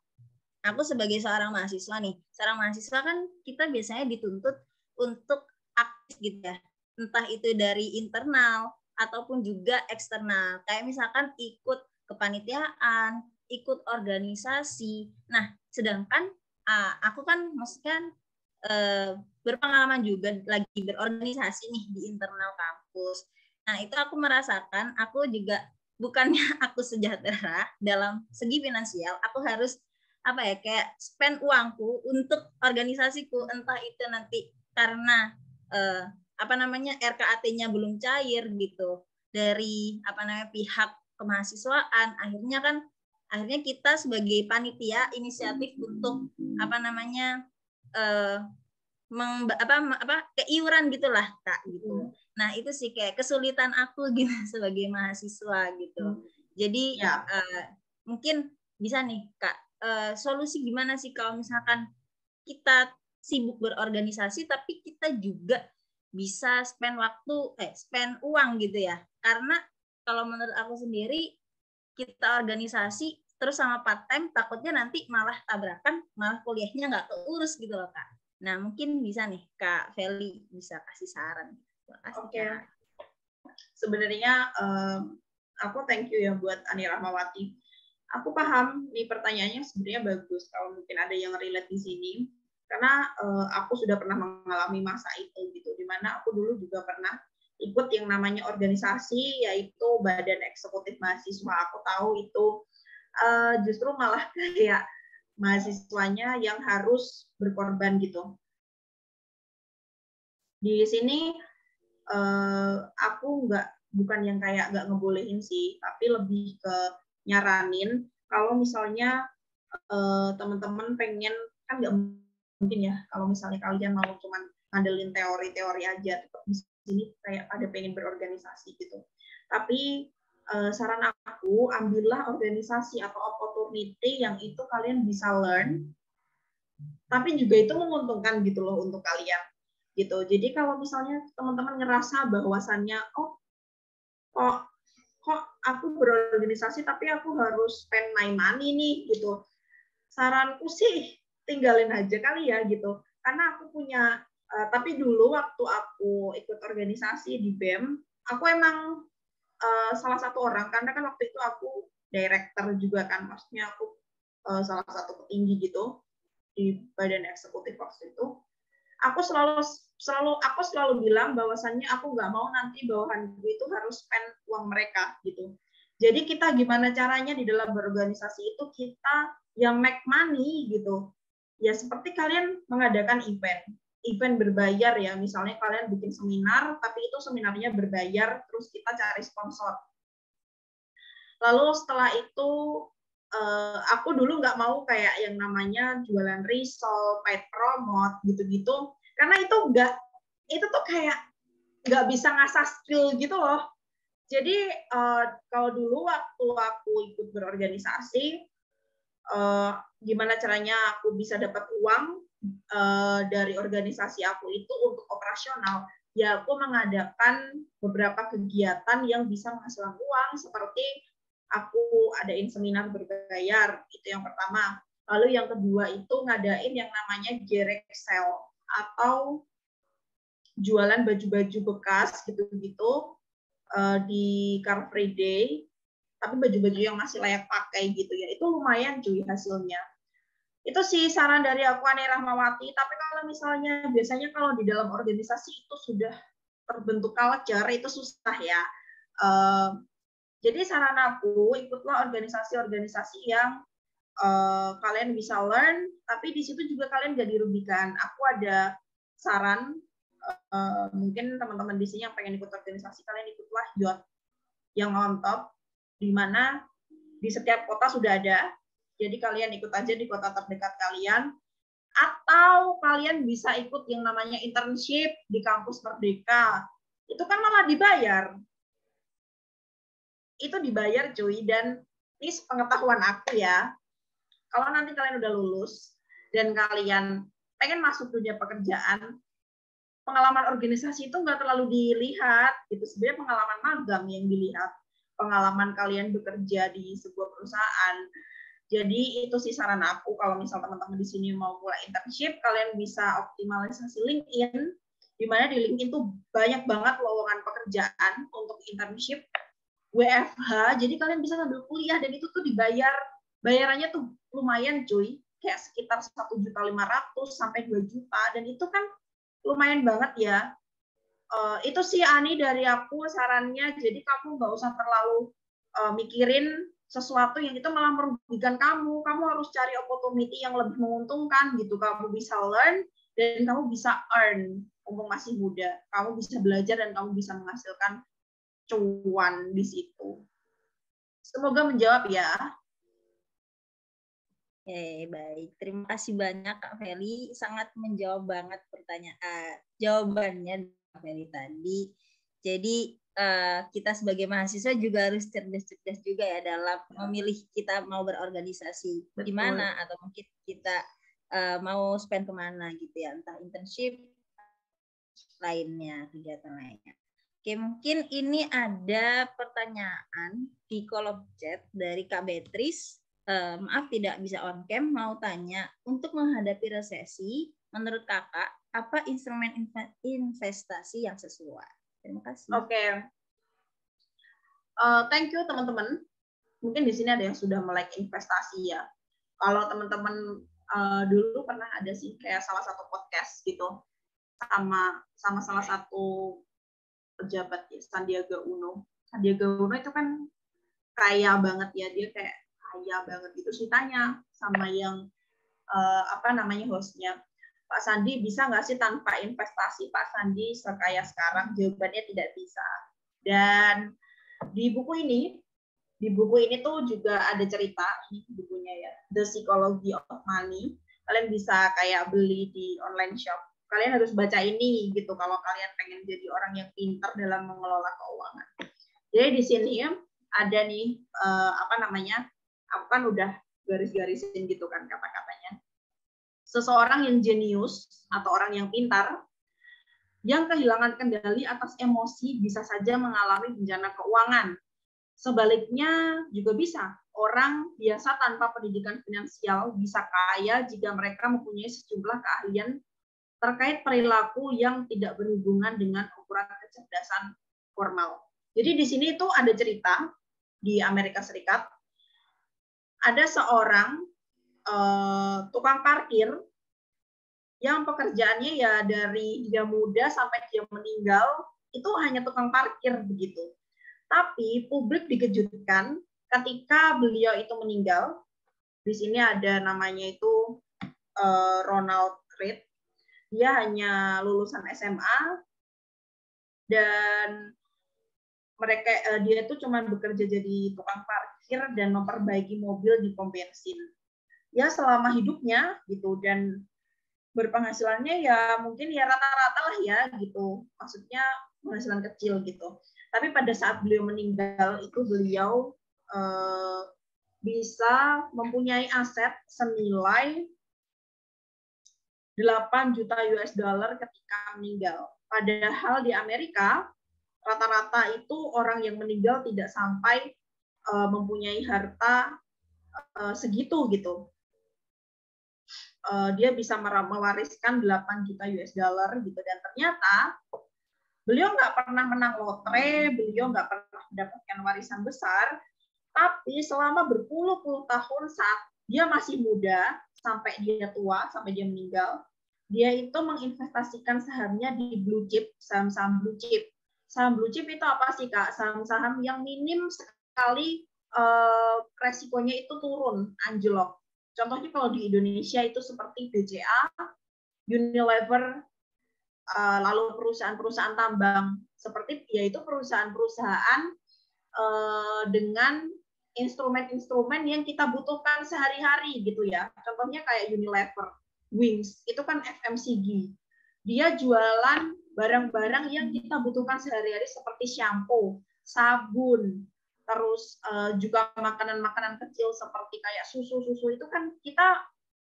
aku sebagai seorang mahasiswa nih, seorang mahasiswa kan kita biasanya dituntut untuk aktif gitu ya, entah itu dari internal ataupun juga eksternal, kayak misalkan ikut kepanitiaan, ikut organisasi. Nah, sedangkan aku kan maksudnya berpengalaman juga lagi berorganisasi nih di internal kampus. Nah, itu aku merasakan aku juga bukannya aku sejahtera dalam segi finansial, aku harus apa ya, kayak spend uangku untuk organisasiku, entah itu nanti karena RKAT-nya belum cair gitu dari pihak kemahasiswaan, akhirnya kita sebagai panitia inisiatif untuk keiuran gitulah Kak gitu. Nah, itu sih kayak kesulitan aku gitu sebagai mahasiswa gitu. Jadi ya. Mungkin bisa nih Kak, solusi gimana sih kalau misalkan kita sibuk berorganisasi tapi kita juga bisa spend uang gitu ya. Karena kalau menurut aku sendiri, kita organisasi terus sama part time, takutnya nanti malah tabrakan, malah kuliahnya nggak keurus gitu loh Kak. Nah, mungkin bisa nih Kak Feli bisa kasih saran. Oke. Sebenarnya aku thank you ya buat Ani Rahmawati. Aku paham nih pertanyaannya sebenarnya bagus kalau mungkin ada yang relate di sini, karena aku sudah pernah mengalami masa itu gitu, dimana aku dulu juga pernah ikut yang namanya organisasi, yaitu Badan Eksekutif Mahasiswa. Aku tahu itu justru malah kayak mahasiswanya yang harus berkorban gitu. Di sini aku bukan yang kayak nggak ngebolehin sih, tapi lebih ke nyaranin kalau misalnya teman-teman pengen, kan nggak mungkin ya kalau misalnya kalian mau cuman ngandelin teori-teori aja, tetap di sini kayak pada pengen berorganisasi gitu. Tapi saran aku, ambillah organisasi atau opportunity yang itu kalian bisa learn, tapi juga itu menguntungkan gitu loh untuk kalian gitu. Jadi kalau misalnya teman-teman ngerasa bahwasannya kok aku berorganisasi tapi aku harus spend my money nih gitu. Saranku sih tinggalin aja kali ya gitu. Karena aku punya tapi dulu waktu aku ikut organisasi di BEM, aku emang salah satu orang, karena kan waktu itu aku director juga kan, maksudnya aku salah satu petinggi gitu di badan eksekutif waktu itu. Aku selalu bilang bahwasannya aku nggak mau nanti bawahanku itu harus spend uang mereka gitu. Jadi kita gimana caranya di dalam berorganisasi itu kita yang make money gitu. Ya seperti kalian mengadakan event berbayar ya, misalnya kalian bikin seminar tapi itu seminarnya berbayar, terus kita cari sponsor. Lalu setelah itu aku dulu nggak mau kayak yang namanya jualan risol, paid promote gitu-gitu, karena itu tuh kayak nggak bisa ngasah skill gitu loh. Jadi kalau dulu waktu aku ikut berorganisasi, gimana caranya aku bisa dapat uang dari organisasi aku itu untuk operasional, ya aku mengadakan beberapa kegiatan yang bisa menghasilkan uang, seperti aku adain seminar berbayar, itu yang pertama. Lalu yang kedua itu ngadain yang namanya direct sale atau jualan baju-baju bekas gitu-gitu di Car Free Day, tapi baju-baju yang masih layak pakai gitu ya. Itu lumayan cuy hasilnya. Itu sih saran dari aku, Ani Rahmawati. Tapi kalau misalnya biasanya kalau di dalam organisasi itu sudah terbentuk culture, itu susah ya. Jadi saran aku, ikutlah organisasi-organisasi yang kalian bisa learn, tapi di situ juga kalian gak dirugikan. Aku ada saran, mungkin teman-teman di sini yang pengen ikut organisasi, kalian ikutlah YOT yang on top, di mana di setiap kota sudah ada. Jadi kalian ikut aja di kota terdekat kalian, atau kalian bisa ikut yang namanya internship di kampus Merdeka. Itu kan malah dibayar. Itu dibayar cuy, dan ini pengetahuan aku ya. Kalau nanti kalian udah lulus dan kalian pengen masuk dunia pekerjaan, pengalaman organisasi itu nggak terlalu dilihat gitu. Sebenarnya pengalaman magang yang dilihat, pengalaman kalian bekerja di sebuah perusahaan. Jadi itu sih saran aku, kalau misal teman-teman di sini mau mulai internship, kalian bisa optimalisasi LinkedIn, di mana di LinkedIn tuh banyak banget lowongan pekerjaan untuk internship WFH, jadi kalian bisa sambil kuliah dan itu tuh dibayar, bayarannya tuh lumayan cuy, kayak sekitar 1.500.000 sampai 2 juta, dan itu kan lumayan banget ya. Itu sih Ani dari aku sarannya, jadi kamu nggak usah terlalu mikirin sesuatu yang itu malah merugikan kamu harus cari opportunity yang lebih menguntungkan gitu, kamu bisa learn dan kamu bisa earn, mumpung masih muda, kamu bisa belajar dan kamu bisa menghasilkan cuan di situ. Semoga menjawab ya. Oke, baik. Terima kasih banyak Kak Feli, sangat menjawab banget pertanyaan jawabannya Kak Feli tadi. Jadi kita sebagai mahasiswa juga harus cerdas-cerdas juga ya dalam memilih kita mau berorganisasi di mana, atau mungkin kita mau spend kemana gitu ya, entah internship lainnya, kegiatan lainnya. Oke, mungkin ini ada pertanyaan di kolom chat dari Kak Beatrice. Maaf tidak bisa on cam, mau tanya, untuk menghadapi resesi, menurut kakak, apa instrumen investasi yang sesuai? Terima kasih. Oke. Thank you teman-teman. Mungkin di sini ada yang sudah melek investasi ya. Kalau teman-teman dulu pernah ada sih kayak salah satu podcast gitu sama salah satu pejabat ya, Sandiaga Uno. Sandiaga Uno itu kan kaya banget ya, dia kayak kaya banget gitu sih, tanya sama yang hostnya, Pak Sandi bisa nggak sih tanpa investasi Pak Sandi sekaya sekarang? Jawabannya tidak bisa. Dan di buku ini tuh juga ada cerita, ini bukunya ya, The Psychology of Money. Kalian bisa kayak beli di online shop. Kalian harus baca ini gitu kalau kalian pengen jadi orang yang pintar dalam mengelola keuangan. Jadi di sini ada nih aku kan udah garis-garisin gitu kan kata-katanya. Seseorang yang jenius atau orang yang pintar yang kehilangan kendali atas emosi bisa saja mengalami bencana keuangan. Sebaliknya juga bisa. Orang biasa tanpa pendidikan finansial bisa kaya jika mereka mempunyai sejumlah keahlian terkait perilaku yang tidak berhubungan dengan ukuran kecerdasan formal. Jadi di sini itu ada cerita di Amerika Serikat. Ada seorang tukang parkir yang pekerjaannya ya dari dia muda sampai dia meninggal itu hanya tukang parkir begitu. Tapi publik dikejutkan ketika beliau itu meninggal. Di sini ada namanya itu Ronald Reed. Dia hanya lulusan SMA dan dia itu cuma bekerja jadi tukang parkir dan memperbaiki mobil di pom bensin. Ya selama hidupnya gitu, dan berpenghasilannya ya mungkin ya rata-rata lah ya gitu. Maksudnya penghasilan kecil gitu. Tapi pada saat beliau meninggal itu beliau bisa mempunyai aset senilai 8 juta US dollar ketika meninggal. Padahal di Amerika rata-rata itu orang yang meninggal tidak sampai mempunyai harta segitu gitu. Dia bisa mewariskan 8 juta US dollar gitu, dan ternyata beliau nggak pernah menang lotre, beliau nggak pernah mendapatkan warisan besar, tapi selama berpuluh-puluh tahun saat dia masih muda, sampai dia tua, sampai dia meninggal, dia itu menginvestasikan sahamnya di blue chip, saham-saham blue chip. Saham blue chip itu apa sih, Kak? Saham-saham yang minim sekali resikonya itu turun, anjlok. Contohnya kalau di Indonesia itu seperti BCA, Unilever, lalu perusahaan-perusahaan tambang, seperti yaitu perusahaan-perusahaan dengan instrumen-instrumen yang kita butuhkan sehari-hari gitu ya. Contohnya kayak Unilever, Wings, itu kan FMCG. Dia jualan barang-barang yang kita butuhkan sehari-hari seperti shampoo, sabun, terus juga makanan-makanan kecil seperti kayak susu-susu itu kan kita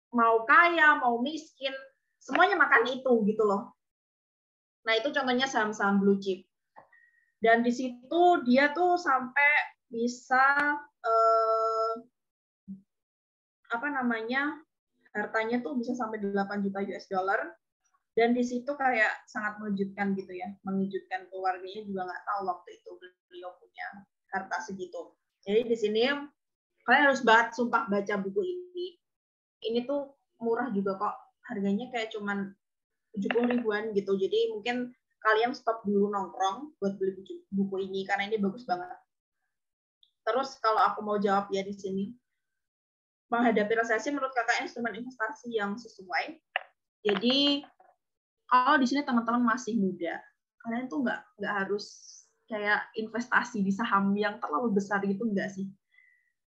mau kaya, mau miskin, semuanya makan itu gitu loh. Nah, itu contohnya saham-saham blue chip. Dan di situ dia tuh sampai bisa hartanya tuh bisa sampai 8 juta US dollar. Dan di situ kayak sangat mengejutkan gitu ya, mengejutkan keluarganya juga nggak tahu waktu itu beliau punya harta segitu. Jadi di sini kalian harus banget sumpah baca buku ini. Ini tuh murah juga kok, harganya kayak cuman 70 ribuan gitu. Jadi mungkin kalian stop dulu nongkrong buat beli buku ini karena ini bagus banget. Terus kalau aku mau jawab ya di sini, menghadapi resesi menurut kakak instrumen investasi yang sesuai. Jadi kalau di sini teman-teman masih muda, kalian tuh nggak harus kayak investasi di saham yang terlalu besar gitu, enggak sih.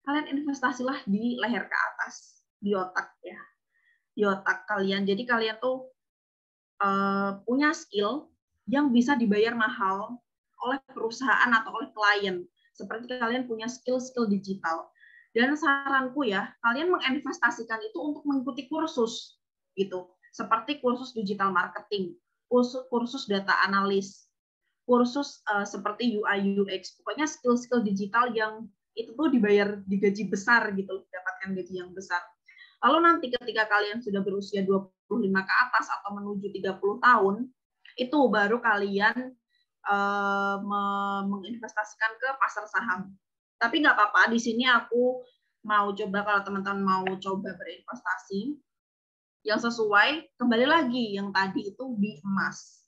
Kalian investasilah di leher ke atas, di otak ya, di otak kalian. Jadi kalian tuh punya skill yang bisa dibayar mahal oleh perusahaan atau oleh klien. Seperti kalian punya skill-skill digital. Dan saranku ya, kalian menginvestasikan itu untuk mengikuti kursus gitu. Seperti kursus digital marketing, kursus data analis, kursus seperti UI UX. Pokoknya skill-skill digital yang itu tuh digaji besar gitu, dapatkan gaji yang besar. Lalu nanti ketika kalian sudah berusia 25 ke atas atau menuju 30 tahun, itu baru kalian menginvestasikan ke pasar saham. Tapi nggak apa-apa, di sini aku mau coba kalau teman-teman mau coba berinvestasi yang sesuai, kembali lagi yang tadi itu di emas.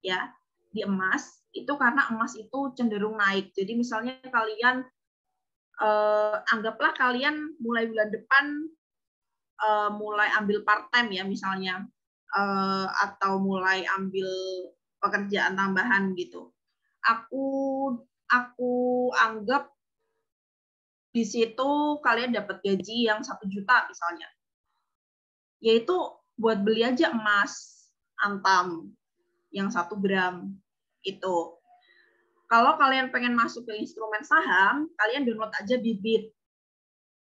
Ya, di emas itu karena emas itu cenderung naik. Jadi misalnya kalian anggaplah kalian mulai bulan depan mulai ambil part time ya misalnya, atau mulai ambil pekerjaan tambahan gitu. Aku anggap di situ kalian dapat gaji yang 1 juta misalnya. Yaitu buat beli aja emas antam yang 1 gram itu. Kalau kalian pengen masuk ke instrumen saham, kalian download aja Bibit.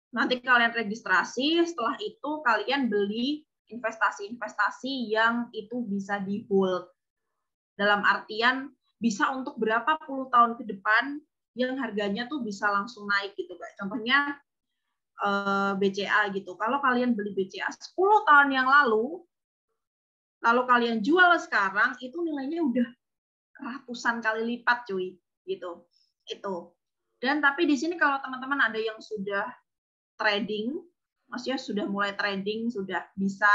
Nanti kalian registrasi, setelah itu kalian beli investasi-investasi yang itu bisa di hold. Dalam artian bisa untuk berapa puluh tahun ke depan yang harganya tuh bisa langsung naik gitu, Kak. Contohnya BCA gitu. Kalau kalian beli BCA 10 tahun yang lalu kalian jual sekarang, itu nilainya udah ratusan kali lipat, cuy. Gitu. Itu. Dan tapi di sini kalau teman-teman ada yang sudah trading, maksudnya sudah mulai trading, sudah bisa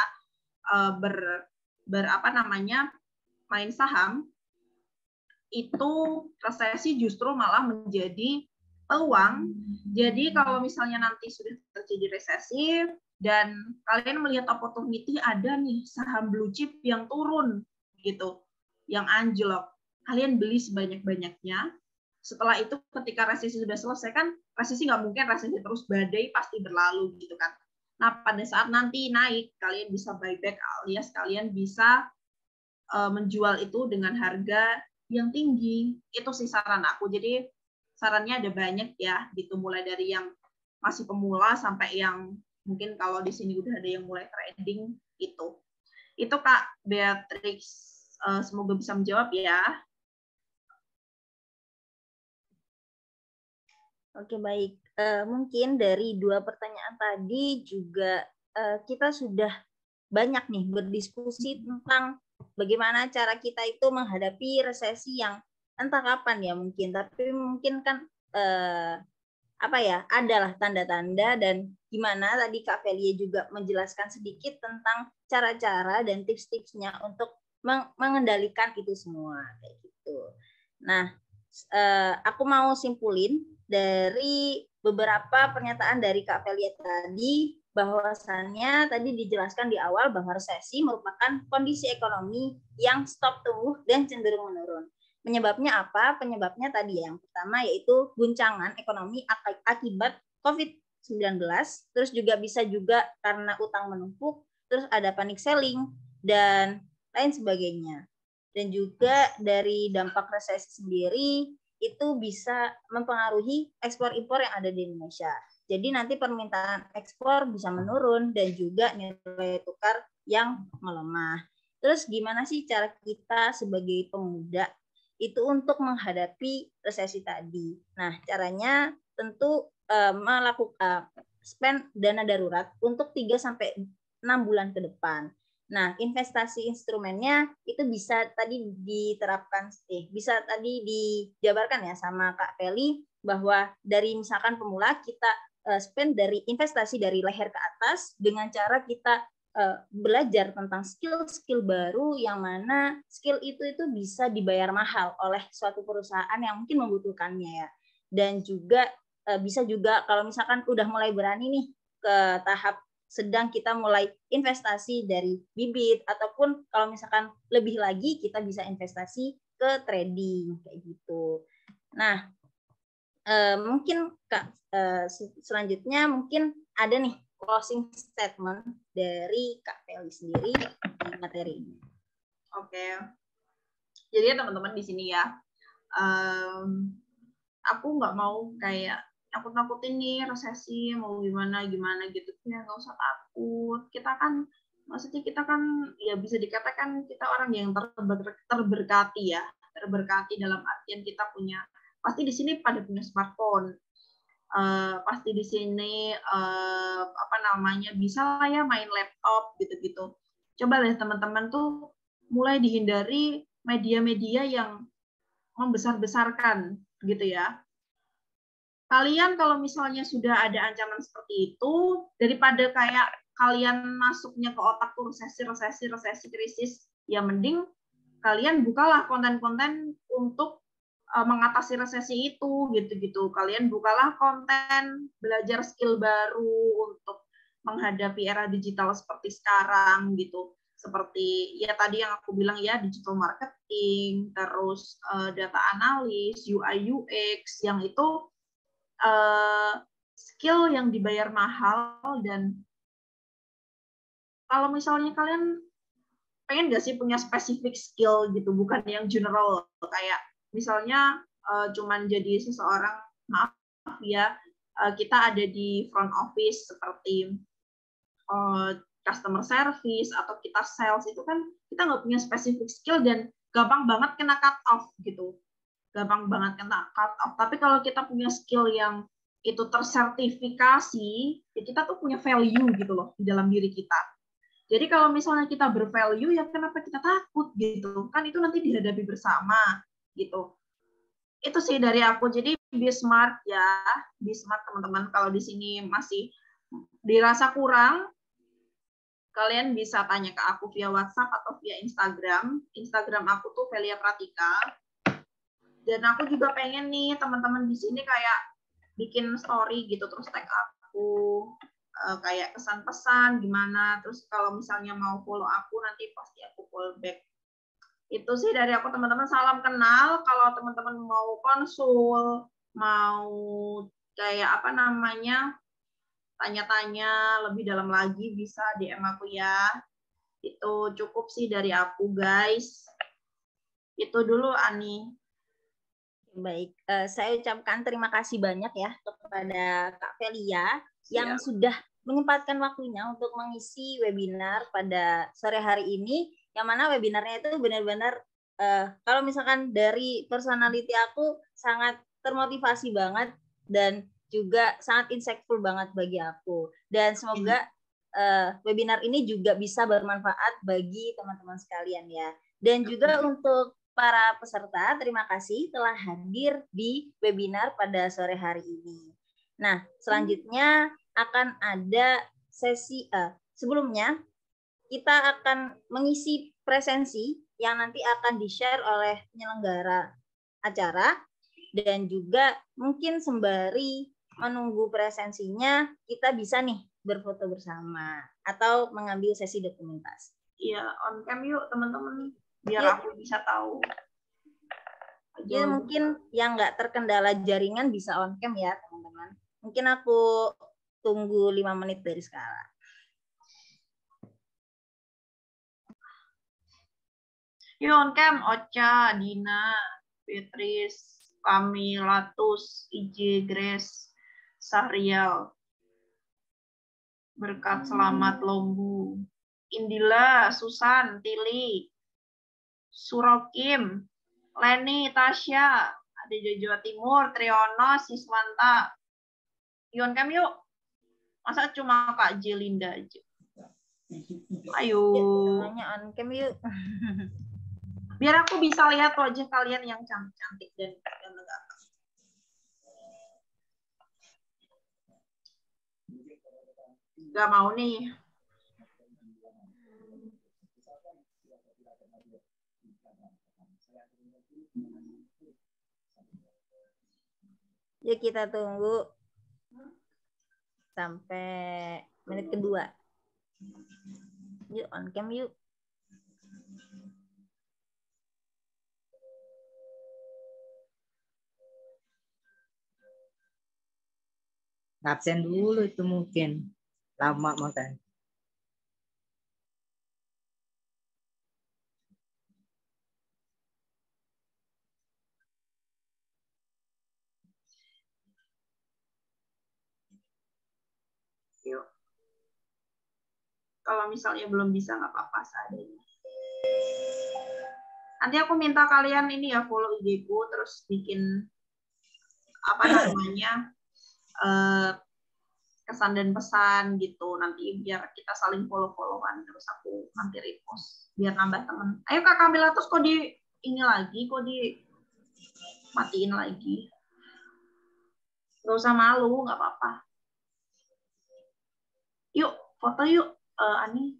main saham, itu resesi justru malah menjadi peluang. Jadi kalau misalnya nanti sudah terjadi resesi dan kalian melihat opportunity ada nih saham blue chip yang turun gitu, yang anjlok, kalian beli sebanyak-banyaknya. Setelah itu ketika resesi sudah selesai, kan resesi nggak mungkin resesi terus, badai pasti berlalu gitu kan. Nah pada saat nanti naik, kalian bisa buyback alias kalian bisa menjual itu dengan harga yang tinggi. Itu sih saran aku. Jadi sarannya ada banyak ya, gitu, mulai dari yang masih pemula sampai yang mungkin kalau di sini udah ada yang mulai trading itu. Itu Kak Beatrix, semoga bisa menjawab ya. Oke, baik. Mungkin dari 2 pertanyaan tadi juga kita sudah banyak nih berdiskusi tentang bagaimana cara kita itu menghadapi resesi yang entah kapan ya mungkin, tapi mungkin kan adalah tanda-tanda, dan gimana tadi Kak Velia juga menjelaskan sedikit tentang cara-cara dan tips-tipsnya untuk mengendalikan itu semua kayak gitu. Nah, aku mau simpulin dari beberapa pernyataan dari Kak Velia tadi, bahwasannya tadi dijelaskan di awal bahwa resesi merupakan kondisi ekonomi yang stop tumbuh dan cenderung menurun. Penyebabnya apa? Penyebabnya tadi yang pertama yaitu guncangan ekonomi akibat COVID-19, terus juga bisa juga karena utang menumpuk, terus ada panic selling, dan lain sebagainya. Dan juga dari dampak resesi sendiri, itu bisa mempengaruhi ekspor-impor yang ada di Indonesia. Jadi nanti permintaan ekspor bisa menurun dan juga nilai tukar yang melemah. Terus gimana sih cara kita sebagai pemuda itu untuk menghadapi resesi tadi? Nah, caranya tentu melakukan spend dana darurat untuk 3-6 bulan ke depan. Nah, investasi instrumennya itu bisa tadi diterapkan, bisa tadi dijabarkan ya sama Kak Feli, bahwa dari misalkan pemula kita spend dari investasi dari leher ke atas dengan cara kita belajar tentang skill-skill baru, yang mana skill itu bisa dibayar mahal oleh suatu perusahaan yang mungkin membutuhkannya ya. Dan juga bisa juga kalau misalkan udah mulai berani nih ke tahap sedang, kita mulai investasi dari bibit, ataupun kalau misalkan lebih lagi kita bisa investasi ke trading kayak gitu. Nah, mungkin Kak selanjutnya mungkin ada nih closing statement dari Kak Feli sendiri di materi ini. Oke. Jadi teman-teman di sini ya, aku nggak mau kayak nakut-nakutin nih resesi mau gimana gitu ya, nggak usah takut. Kita kan ya bisa dikatakan kita orang yang terberkati ya, terberkati dalam artian kita pasti di sini pada punya smartphone, pasti di sini bisa lah ya main laptop gitu. Coba deh teman-teman tuh mulai dihindari media-media yang membesar-besarkan gitu ya. Kalian kalau misalnya sudah ada ancaman seperti itu, daripada kayak kalian masuknya ke otak tuh resesi, krisis, ya mending kalian bukalah konten-konten untuk mengatasi resesi itu gitu. Kalian bukalah konten belajar skill baru untuk menghadapi era digital seperti sekarang gitu. Seperti ya tadi yang aku bilang ya, digital marketing, terus data analis, UI UX, yang itu skill yang dibayar mahal. Dan kalau misalnya kalian pengen nggak sih punya spesifik skill gitu, bukan yang general, kayak misalnya cuman jadi seseorang, maaf ya, kita ada di front office seperti customer service atau kita sales, itu kan kita nggak punya spesifik skill dan gampang banget kena cut off gitu. Gampang banget kena cut off. Tapi kalau kita punya skill yang itu tersertifikasi, ya kita tuh punya value gitu loh di dalam diri kita. Jadi kalau misalnya kita bervalue, ya kenapa kita takut gitu? Kan itu nanti dihadapi bersama gitu. Itu sih dari aku. Jadi be smart ya, be smart teman-teman. Kalau di sini masih dirasa kurang, kalian bisa tanya ke aku via WhatsApp atau via Instagram. Instagram aku tuh Velia Pratika. Dan aku juga pengen nih teman-teman di sini kayak bikin story gitu, terus tag aku. Kayak kesan-pesan gimana, terus kalau misalnya mau follow aku nanti pasti aku follow back. Itu sih dari aku teman-teman, salam kenal. Kalau teman-teman mau konsul, mau kayak apa namanya, tanya-tanya lebih dalam lagi bisa DM aku ya. Itu cukup sih dari aku guys. Itu dulu Ani. Baik, saya ucapkan terima kasih banyak ya kepada Kak Velia yang sudah menyempatkan waktunya untuk mengisi webinar pada sore hari ini, yang mana webinarnya itu benar-benar kalau misalkan dari personality aku sangat termotivasi banget dan juga sangat insightful banget bagi aku. Dan semoga webinar ini juga bisa bermanfaat bagi teman-teman sekalian ya. Dan juga untuk para peserta, terima kasih telah hadir di webinar pada sore hari ini. Nah, selanjutnya akan ada sesi sebelumnya kita akan mengisi presensi yang nanti akan di-share oleh penyelenggara acara, dan juga mungkin sembari menunggu presensinya kita bisa nih berfoto bersama atau mengambil sesi dokumentasi. Iya, on cam yuk teman-teman, biar aku bisa tahu. Ya, mungkin yang nggak terkendala jaringan bisa on cam ya teman-teman. Mungkin aku tunggu 5 menit dari sekarang. Yuk on cam, Ocha, Dina, Beatrice, Kami, Latus, IJ, Grace, Sahrial, Berkat Selamat Lombu, Indila, Susan, Tili, Surokim, Leni, Tasya, ada Jawa Timur, Triyono, Siswanta. Yuk on cam yuk. Masa cuma Kak Jelinda aja? Ayo. Semuanya on cam yuk. Biar aku bisa lihat wajah kalian yang cantik-cantik dan tegak. Gak mau nih. Yuk kita tunggu sampai menit kedua. Yuk on cam yuk. Absen dulu itu mungkin lama makan. Yuk. Kalau misalnya belum bisa nggak apa-apa seadanya. Nanti aku minta kalian ini ya follow IG-ku, terus bikin apa namanya kesan dan pesan gitu, nanti biar kita saling follow-followan, terus aku nanti repost biar nambah teman. Ayo Kak Kamila, terus kok di ini lagi, kok di matiin lagi, nggak usah malu, nggak apa-apa. Yuk foto yuk, Ani.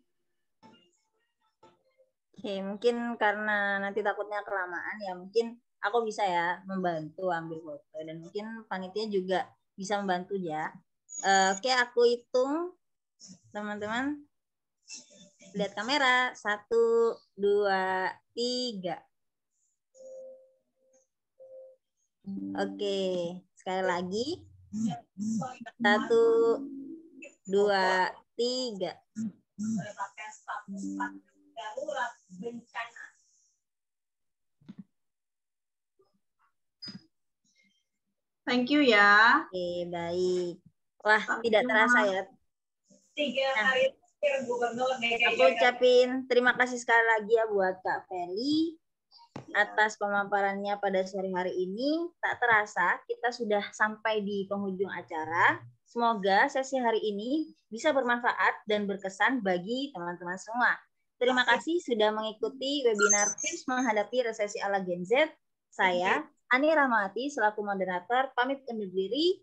Oke, mungkin karena nanti takutnya kelamaan ya, mungkin aku bisa ya membantu ambil foto, dan mungkin panitia juga bisa membantu ya. Oke, aku hitung teman-teman. Lihat kamera, 1, 2, 3. Oke, sekali lagi. 1, 2, 3. Thank you ya. Oke, baik. Wah, tidak terasa ya. Nah, aku ucapin terima kasih sekali lagi ya buat Kak Feli atas pemaparannya pada sore hari ini. Tak terasa kita sudah sampai di penghujung acara. Semoga sesi hari ini bisa bermanfaat dan berkesan bagi teman-teman semua. Terima kasih sudah mengikuti webinar Tips Menghadapi Resesi ala Gen Z. Saya, Ani Rahmawati, selaku moderator, pamit undur diri.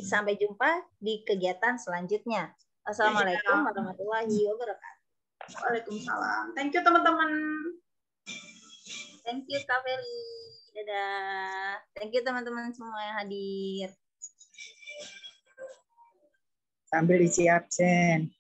Sampai jumpa di kegiatan selanjutnya. Assalamualaikum warahmatullahi wabarakatuh. Waalaikumsalam. Thank you teman-teman. Thank you Kak Feli. Dadah. Thank you teman-teman semua yang hadir. Sambil isi absen.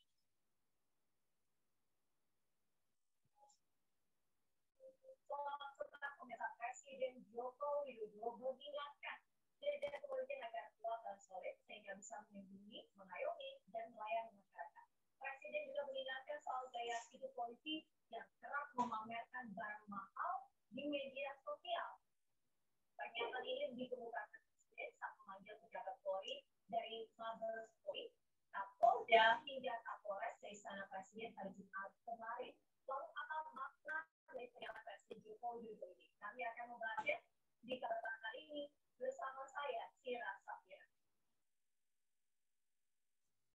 Presiden Joko Widodo mengingatkan jajaran kepolisian agar kuat dan solid sehingga bisa melindungi, mengayomi, dan melayani masyarakat. Presiden juga mengingatkan soal gaya hidup polisi yang kerap memamerkan barang mahal di media sosial. Pernyataan ini dikemukakan Presiden saat memanggil pejabat Polri dari Mabes Polri, Kapolda hingga Kapolres dari Istana Presiden hari Jumat kemarin. Lalu apa makna dari pernyataan Presiden Joko Widodo ini? Kami akan membahasnya di